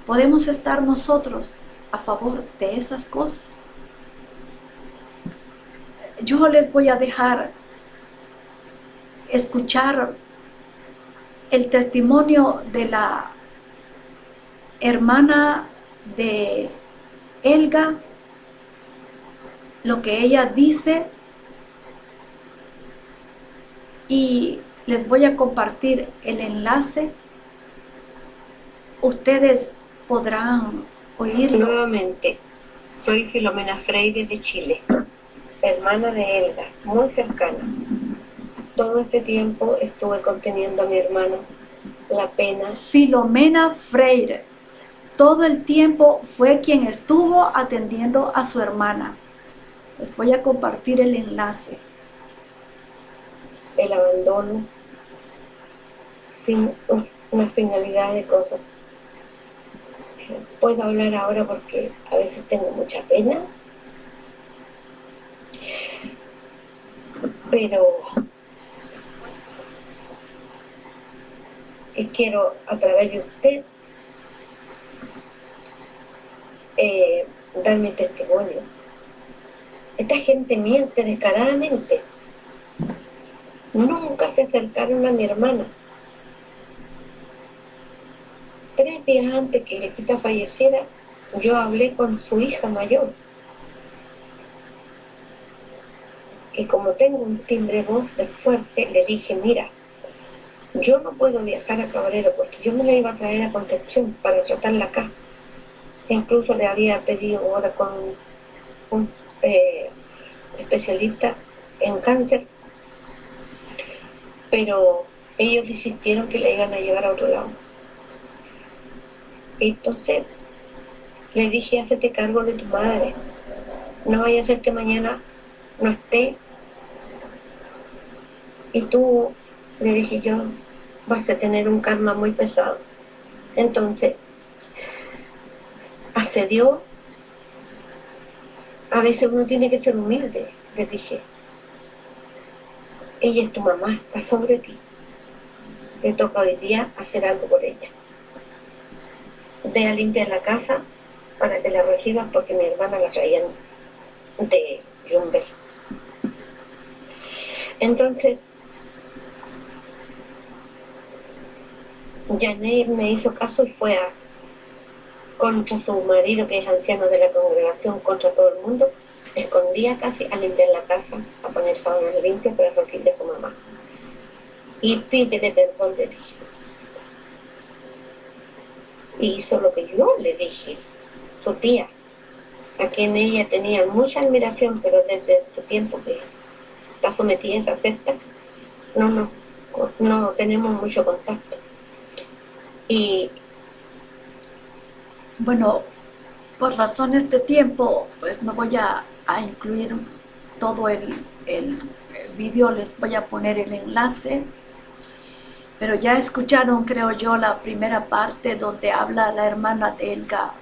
Podemos estar nosotros a favor de esas cosas. Yo les voy a dejar escuchar el testimonio de la hermana de Elga, lo que ella dice, y les voy a compartir el enlace. Ustedes podrán oírlo. Nuevamente, soy Filomena Freire de Chile, hermana de Elga, muy cercana. Todo este tiempo estuve conteniendo a mi hermano la pena. Filomena Freire, todo el tiempo fue quien estuvo atendiendo a su hermana. Les voy a compartir el enlace. El abandono, una finalidad de cosas. Puedo hablar ahora porque a veces tengo mucha pena, pero quiero a través de usted dar mi testimonio. Esta gente miente descaradamente. Nunca se acercaron a mi hermana. 3 días antes que Lequita falleciera, yo hablé con su hija mayor. Y como tengo un timbre de voz de fuerte, le dije, mira, yo no puedo viajar a Cabrero porque yo me la iba a traer a Concepción para tratarla acá. E incluso le había pedido ahora con un especialista en cáncer, pero ellos insistieron que la iban a llevar a otro lado. Entonces le dije, hacete cargo de tu madre, no vaya a ser que mañana no esté y tú, le dije yo, vas a tener un karma muy pesado. Entonces accedió. A veces uno tiene que ser humilde, le dije. Ella es tu mamá, está sobre ti. Te toca hoy día hacer algo por ella. Ve a limpiar la casa para que la recibas porque mi hermana la traían de Jumber. Entonces, Janet me hizo caso y fue contra su marido, que es anciano de la congregación, contra todo el mundo, escondía casi a limpiar la casa, a poner sábanas limpias para recibir a su mamá. Y pídele perdón, le dije. y hizo lo que yo le dije, su tía, a quien ella tenía mucha admiración, pero desde este tiempo que está sometida a esa secta, no tenemos mucho contacto. Y Bueno, por razones de tiempo, pues no voy a incluir todo el vídeo, les voy a poner el enlace, pero ya escucharon, creo yo, la primera parte donde habla la hermana de Elga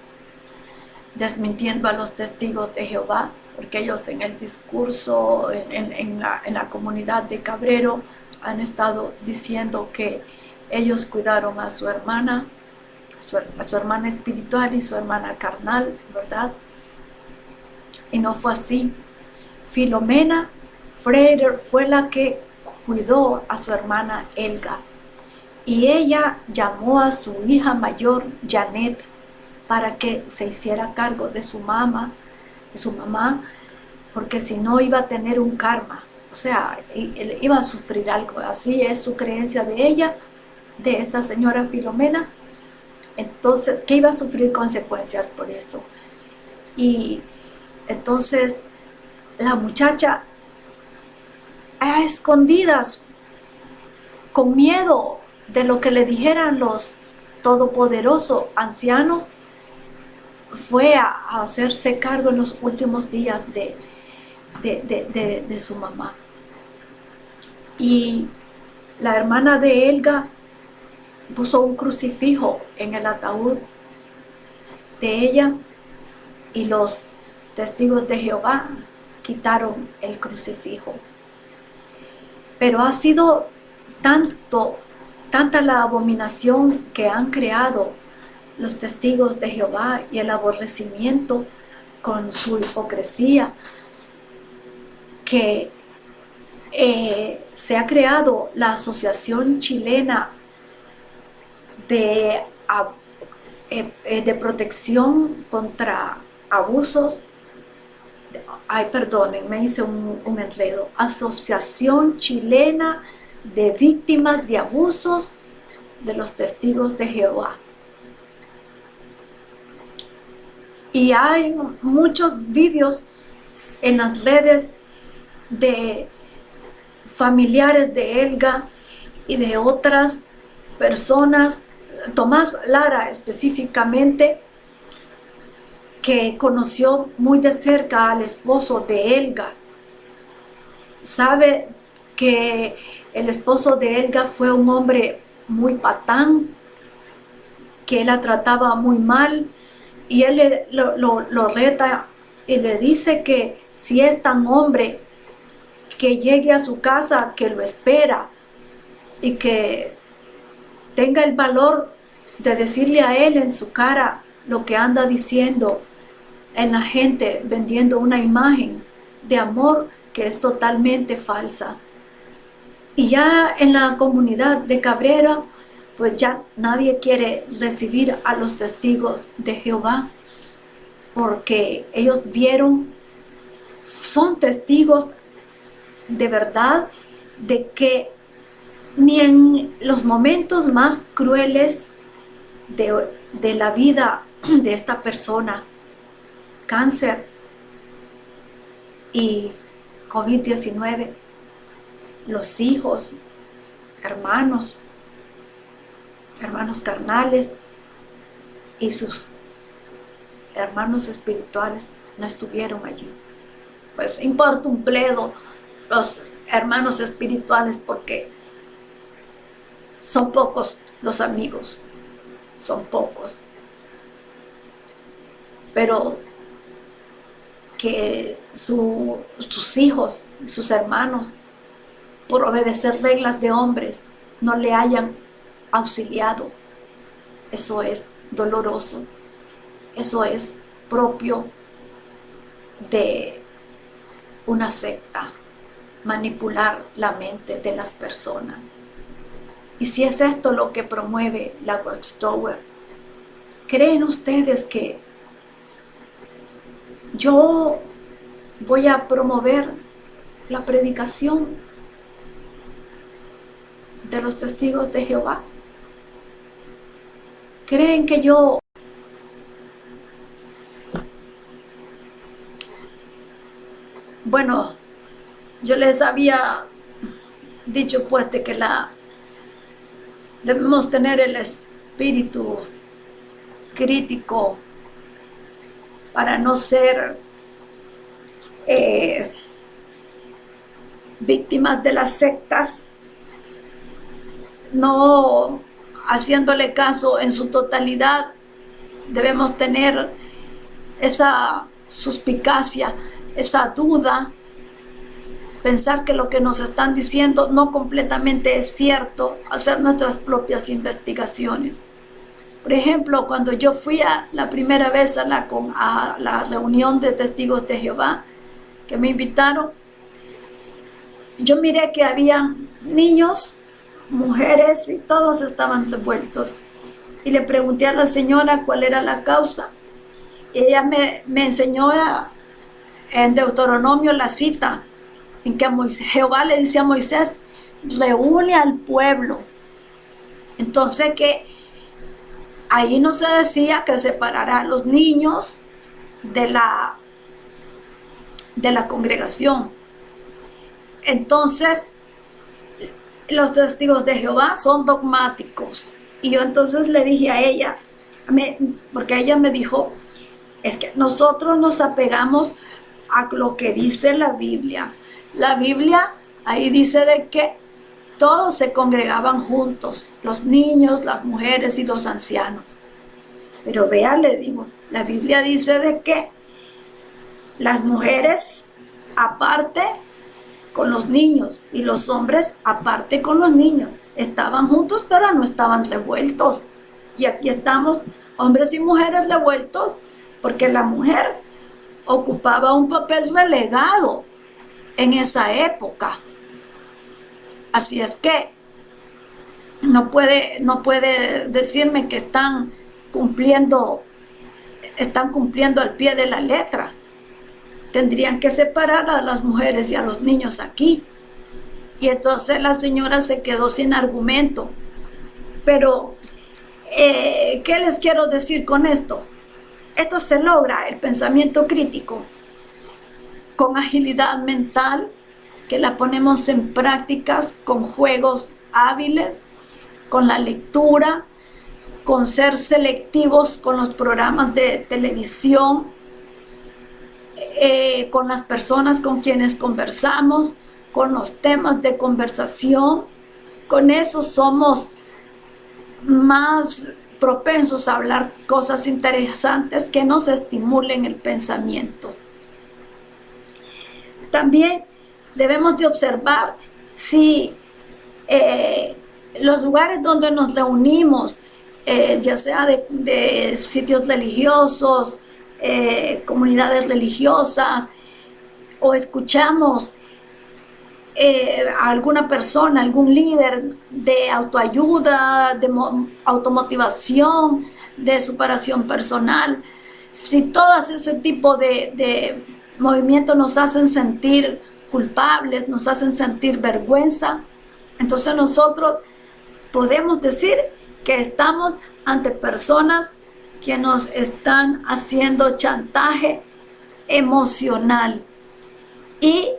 desmintiendo a los testigos de Jehová, porque ellos en el discurso, en la comunidad de Cabrero, han estado diciendo que ellos cuidaron a su hermana, a su hermana espiritual y su hermana carnal, ¿verdad? Y no fue así. Filomena Freire fue la que cuidó a su hermana Elga, y ella llamó a su hija mayor, Janet, para que se hiciera cargo de su mamá, porque si no iba a tener un karma, o sea, iba a sufrir algo. Así es su creencia de ella, de esta señora Filomena. Entonces, que iba a sufrir consecuencias por eso. Y entonces la muchacha, a escondidas, con miedo de lo que le dijeran los todopoderosos ancianos, fue a hacerse cargo en los últimos días de su mamá. Y la hermana de Elga puso un crucifijo en el ataúd de ella, y los testigos de Jehová quitaron el crucifijo. Pero ha sido tanta la abominación que han creado los testigos de Jehová y el aborrecimiento con su hipocresía, que se ha creado la Asociación Chilena de protección contra abusos. Ay, perdonen, me hice un enredo. Asociación Chilena de Víctimas de Abusos de los Testigos de Jehová. Y hay muchos vídeos en las redes de familiares de Elga y de otras personas, Tomás Lara específicamente, que conoció muy de cerca al esposo de Elga. Sabe que el esposo de Elga fue un hombre muy patán, que la trataba muy mal, y él lo reta y le dice que si es tan hombre, que llegue a su casa, que lo espera, y que tenga el valor de decirle a él en su cara lo que anda diciendo en la gente, vendiendo una imagen de amor que es totalmente falsa. Y ya en la comunidad de Cabrera, pues ya nadie quiere recibir a los testigos de Jehová, porque ellos vieron, son testigos de verdad, de que ni en los momentos más crueles de la vida de esta persona, cáncer y COVID-19, los hijos, hermanos carnales y sus hermanos espirituales no estuvieron allí. Pues importa un bledo los hermanos espirituales, porque son pocos los amigos, son pocos. Pero que sus hijos, sus hermanos, por obedecer reglas de hombres, no le hayan auxiliado, eso es doloroso, eso es propio de una secta, manipular la mente de las personas. Y si es esto lo que promueve la Watchtower, ¿creen ustedes que yo voy a promover la predicación de los testigos de Jehová? creen que yo... Bueno, yo les había dicho pues de que debemos tener el espíritu crítico para no ser víctimas de las sectas, no haciéndole caso en su totalidad. Debemos tener esa suspicacia, esa duda, pensar que lo que nos están diciendo no completamente es cierto, hacer nuestras propias investigaciones. Por ejemplo, cuando yo fui la primera vez a la reunión de testigos de Jehová, que me invitaron, yo miré que había niños, mujeres y todos estaban revueltos. Y le pregunté a la señora cuál era la causa. Y ella me enseñó en Deuteronomio la cita en que Jehová le dice a Moisés: reúne al pueblo. Entonces que ahí no se decía que separara a los niños de la congregación. Entonces los testigos de Jehová son dogmáticos. Y yo entonces le dije a ella, porque ella me dijo, es que nosotros nos apegamos a lo que dice la Biblia. La Biblia ahí dice de que todos se congregaban juntos, los niños, las mujeres y los ancianos. Pero vea, le digo, la Biblia dice de que las mujeres aparte con los niños y los hombres aparte con los niños. Estaban juntos, pero no estaban revueltos. Y aquí estamos, hombres y mujeres revueltos, porque la mujer ocupaba un papel relegado en esa época. Así es que no puede decirme que están cumpliendo al pie de la letra. Tendrían que separar a las mujeres y a los niños aquí. Y entonces la señora se quedó sin argumento. Pero, ¿qué les quiero decir con esto? Esto se logra, el pensamiento crítico, con agilidad mental, que la ponemos en prácticas con juegos hábiles, con la lectura, con ser selectivos con los programas de televisión, con las personas con quienes conversamos, con los temas de conversación. Con eso somos más propensos a hablar cosas interesantes que nos estimulen el pensamiento. También debemos de observar si los lugares donde nos reunimos, ya sea de sitios religiosos, comunidades religiosas, o escuchamos a alguna persona, algún líder de autoayuda, de automotivación, de superación personal, si todo ese tipo de movimientos nos hacen sentir culpables, nos hacen sentir vergüenza, entonces nosotros podemos decir que estamos ante personas que nos están haciendo chantaje emocional. Y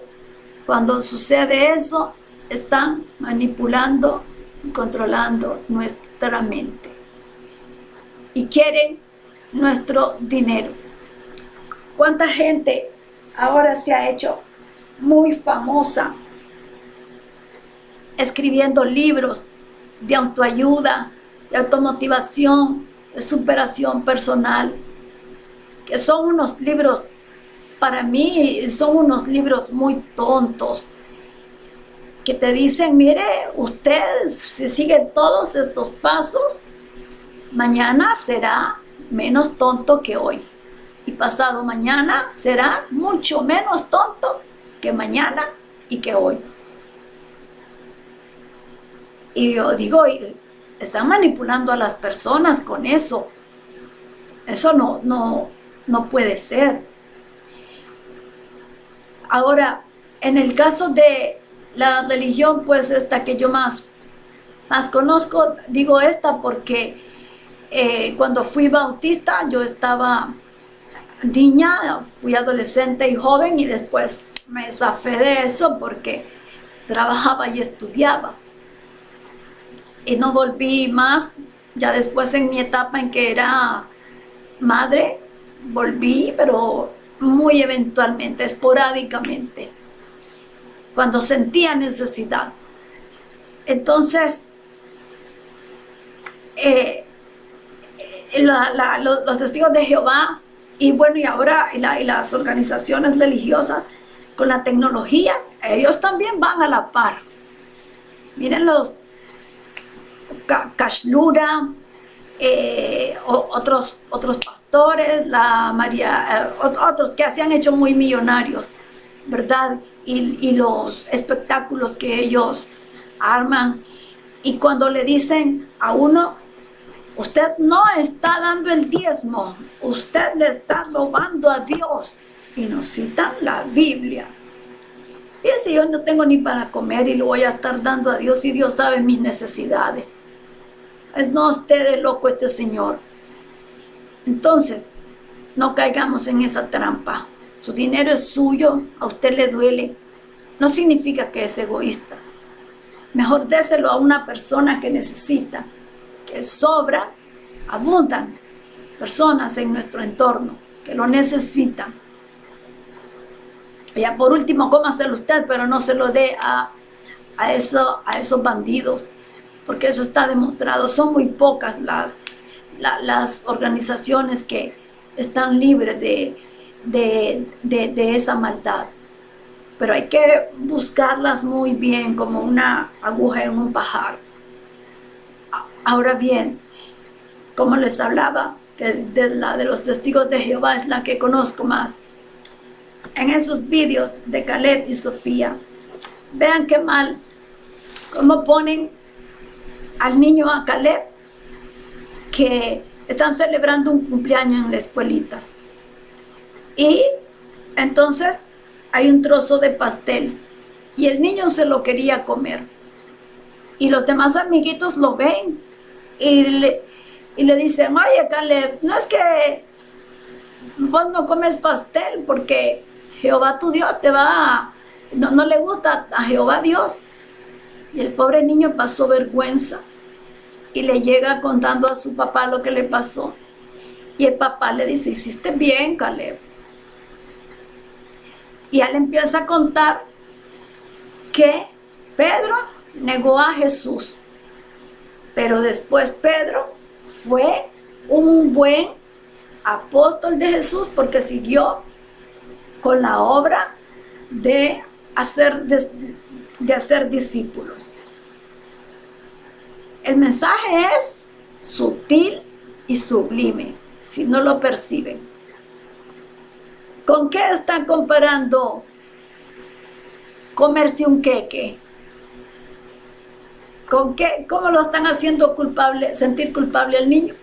cuando sucede eso, están manipulando y controlando nuestra mente. Y quieren nuestro dinero. ¿Cuánta gente ahora se ha hecho muy famosa escribiendo libros de autoayuda, de automotivación, de superación personal, que son unos libros, para mí son unos libros muy tontos, que te dicen, mire, usted si sigue todos estos pasos, mañana será menos tonto que hoy, y pasado mañana será mucho menos tonto que mañana y que hoy. Y yo digo, están manipulando a las personas con eso. Eso no puede ser. Ahora, en el caso de la religión, pues esta que yo más conozco, digo esta porque Cuando fui bautista, yo estaba niña, fui adolescente y joven, y después me zafé de eso porque trabajaba y estudiaba. Y no volví más. Ya después, en mi etapa en que era madre, volví, pero muy eventualmente, esporádicamente, cuando sentía necesidad. Entonces, los testigos de Jehová, y bueno, y ahora y las organizaciones religiosas, con la tecnología, ellos también van a la par. Miren los Kashlura, otros pastores, otros que se han hecho muy millonarios, ¿verdad? Y los espectáculos que ellos arman. Y cuando le dicen a uno, usted no está dando el diezmo, usted le está robando a Dios, y nos citan la Biblia. Y si yo no tengo ni para comer y lo voy a estar dando a Dios, y Dios sabe mis necesidades. No esté de loco este señor. Entonces, no caigamos en esa trampa. Su dinero es suyo, a usted le duele. No significa que es egoísta. Mejor déselo a una persona que necesita, que sobra, abundan personas en nuestro entorno que lo necesitan. Ya por último, cómaselo usted, pero no se lo dé a esos bandidos, porque eso está demostrado. Son muy pocas las organizaciones que están libres de esa maldad, pero hay que buscarlas muy bien, como una aguja en un pajar. Ahora bien, como les hablaba, que de los testigos de Jehová es la que conozco más. En esos vídeos de Caleb y Sofía, vean qué mal, cómo ponen al niño, a Caleb, que están celebrando un cumpleaños en la escuelita. Y entonces hay un trozo de pastel y el niño se lo quería comer. Y los demás amiguitos lo ven y le dicen, oye Caleb, no es que vos no comes pastel porque Jehová tu Dios no le gusta a Jehová Dios. Y el pobre niño pasó vergüenza y le llega contando a su papá lo que le pasó. Y el papá le dice, hiciste bien, Caleb. Y él empieza a contar que Pedro negó a Jesús, pero después Pedro fue un buen apóstol de Jesús porque siguió con la obra de hacer discípulos. El mensaje es sutil y sublime, si no lo perciben. ¿Con qué están comparando comerse un queque? ¿Con qué? ¿Cómo lo están haciendo sentir culpable al niño?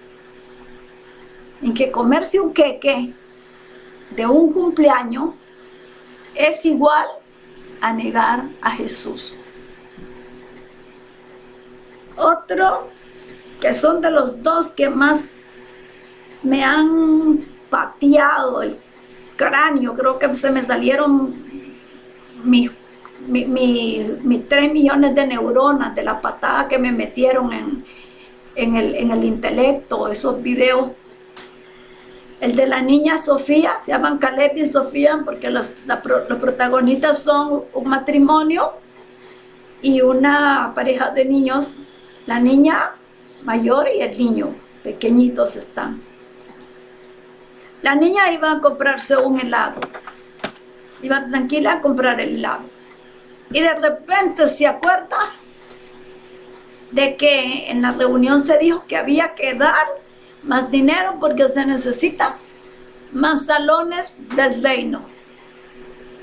En que comerse un queque de un cumpleaños es igual a negar a Jesús. Otro, que son de los dos que más me han pateado el cráneo, creo que se me salieron mis 3 millones de neuronas de la patada que me metieron en el intelecto, esos videos. El de la niña Sofía, se llaman Caleb y Sofía porque los protagonistas son un matrimonio y una pareja de niños, la niña mayor y el niño, pequeñitos están. La niña iba a comprarse un helado, iba tranquila a comprar el helado, y de repente se acuerda de que en la reunión se dijo que había que dar más dinero porque se necesitan más salones del reino.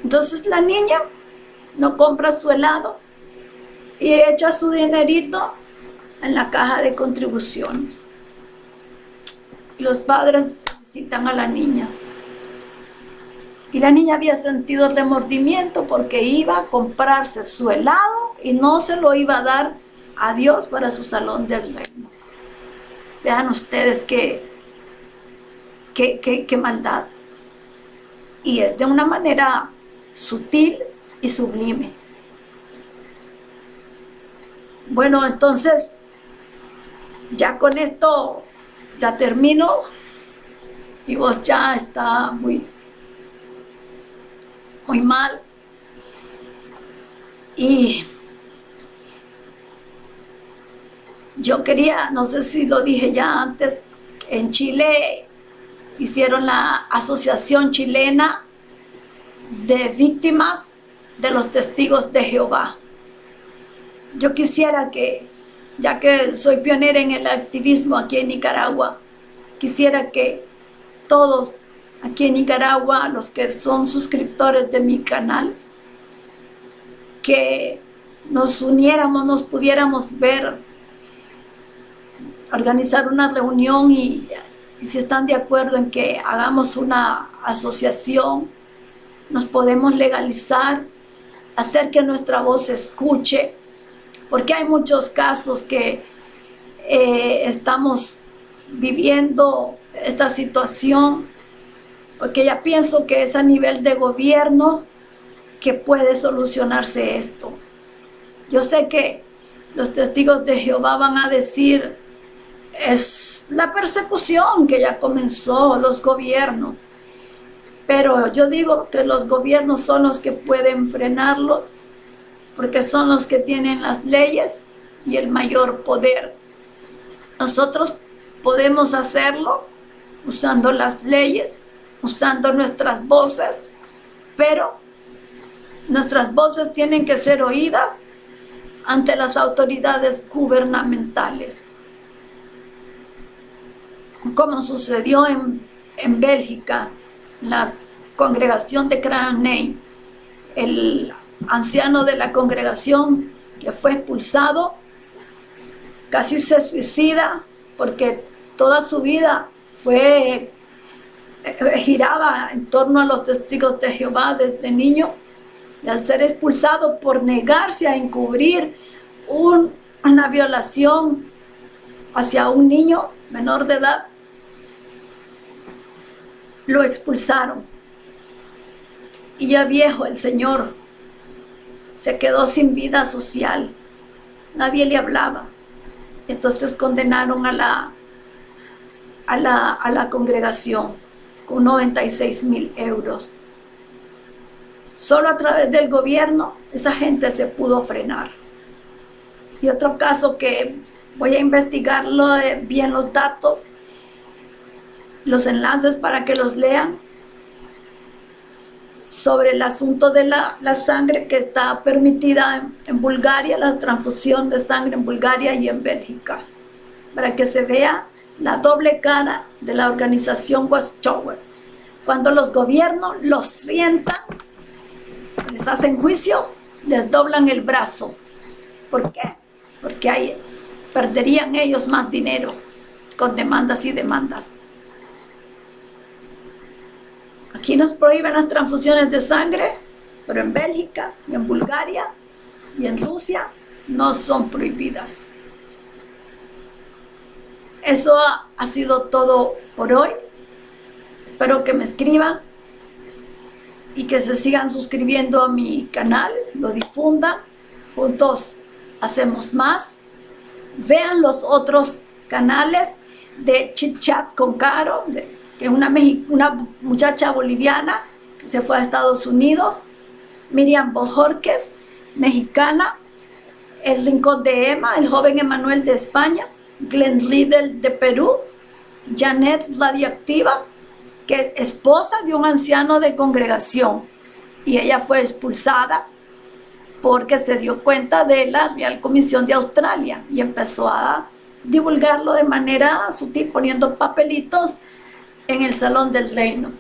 Entonces la niña no compra su helado y echa su dinerito en la caja de contribuciones. Y los padres felicitan a la niña. Y la niña había sentido remordimiento porque iba a comprarse su helado y no se lo iba a dar a Dios para su salón del reino. Vean ustedes qué maldad. Y es de una manera sutil y sublime. Bueno, entonces, ya con esto, ya termino. Y vos ya está muy mal. Y yo quería, no sé si lo dije ya antes, en Chile hicieron la Asociación Chilena de Víctimas de los Testigos de Jehová. Yo quisiera que, ya que soy pionera en el activismo aquí en Nicaragua, quisiera que todos aquí en Nicaragua, los que son suscriptores de mi canal, que nos uniéramos, nos pudiéramos ver, organizar una reunión y si están de acuerdo en que hagamos una asociación, nos podemos legalizar, hacer que nuestra voz se escuche, porque hay muchos casos que estamos viviendo esta situación, porque ya pienso que es a nivel de gobierno que puede solucionarse esto. Yo sé que los testigos de Jehová van a decir, es la persecución que ya comenzó, los gobiernos. Pero yo digo que los gobiernos son los que pueden frenarlo, porque son los que tienen las leyes y el mayor poder. Nosotros podemos hacerlo usando las leyes, usando nuestras voces, pero nuestras voces tienen que ser oídas ante las autoridades gubernamentales, como sucedió en Bélgica, la congregación de Craney, el anciano de la congregación que fue expulsado, casi se suicida porque toda su vida giraba en torno a los testigos de Jehová desde niño, y al ser expulsado por negarse a encubrir una violación hacia un niño menor de edad, lo expulsaron. Y ya viejo el señor se quedó sin vida social, nadie le hablaba. Entonces condenaron a la congregación con 96,000 euros. Solo a través del gobierno esa gente se pudo frenar. Y otro caso que voy a investigarlo bien, los datos, los enlaces para que los lean, sobre el asunto de la sangre que está permitida en Bulgaria, la transfusión de sangre en Bulgaria y en Bélgica, para que se vea la doble cara de la organización Watchtower. Cuando los gobiernos los sientan, les hacen juicio, les doblan el brazo. ¿Por qué? Porque ahí perderían ellos más dinero con demandas y demandas. Aquí nos prohíben las transfusiones de sangre, pero en Bélgica y en Bulgaria y en Rusia no son prohibidas. Eso ha sido todo por hoy. Espero que me escriban y que se sigan suscribiendo a mi canal, lo difundan. Juntos hacemos más. Vean los otros canales de Chit Chat con Caro, que es una muchacha boliviana que se fue a Estados Unidos, Miriam Bojorquez, mexicana, El Rincón de Emma, el joven Emanuel de España, Glenn Riddle de Perú, Janet Radioactiva, que es esposa de un anciano de congregación, y ella fue expulsada porque se dio cuenta de la Real Comisión de Australia y empezó a divulgarlo de manera sutil, poniendo papelitos en el Salón del Reino.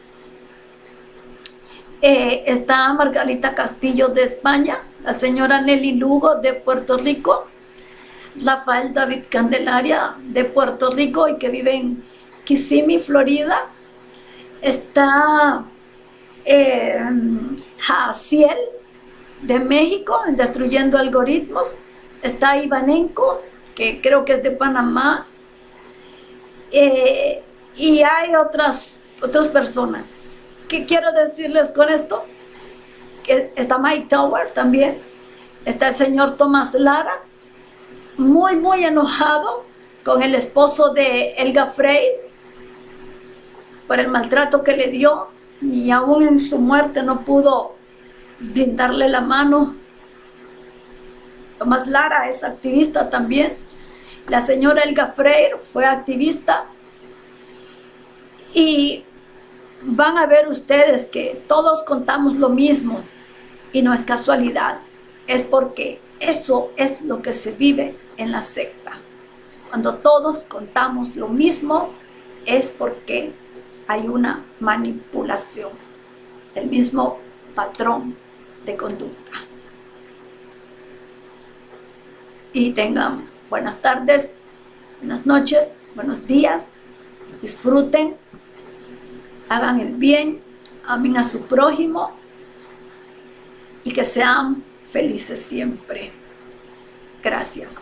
Está Margarita Castillo de España, la señora Nelly Lugo de Puerto Rico, Rafael David Candelaria de Puerto Rico y que vive en Kissimmee, Florida. Está Jaciel de México, en Destruyendo Algoritmos. Está Ivanenko, que creo que es de Panamá. Y hay otras personas. ¿Qué quiero decirles con esto? Que está Mike Tower también, está el señor Tomás Lara, muy enojado con el esposo de Helga Frey por el maltrato que le dio, y aún en su muerte no pudo brindarle la mano. Tomás Lara es activista también. La señora Helga Frey fue activista. Y van a ver ustedes que todos contamos lo mismo, y no es casualidad, es porque eso es lo que se vive en la secta. Cuando todos contamos lo mismo, es porque hay una manipulación, el mismo patrón de conducta. Y tengan buenas tardes, buenas noches, buenos días, disfruten, hagan el bien, amen a su prójimo y que sean felices siempre. Gracias.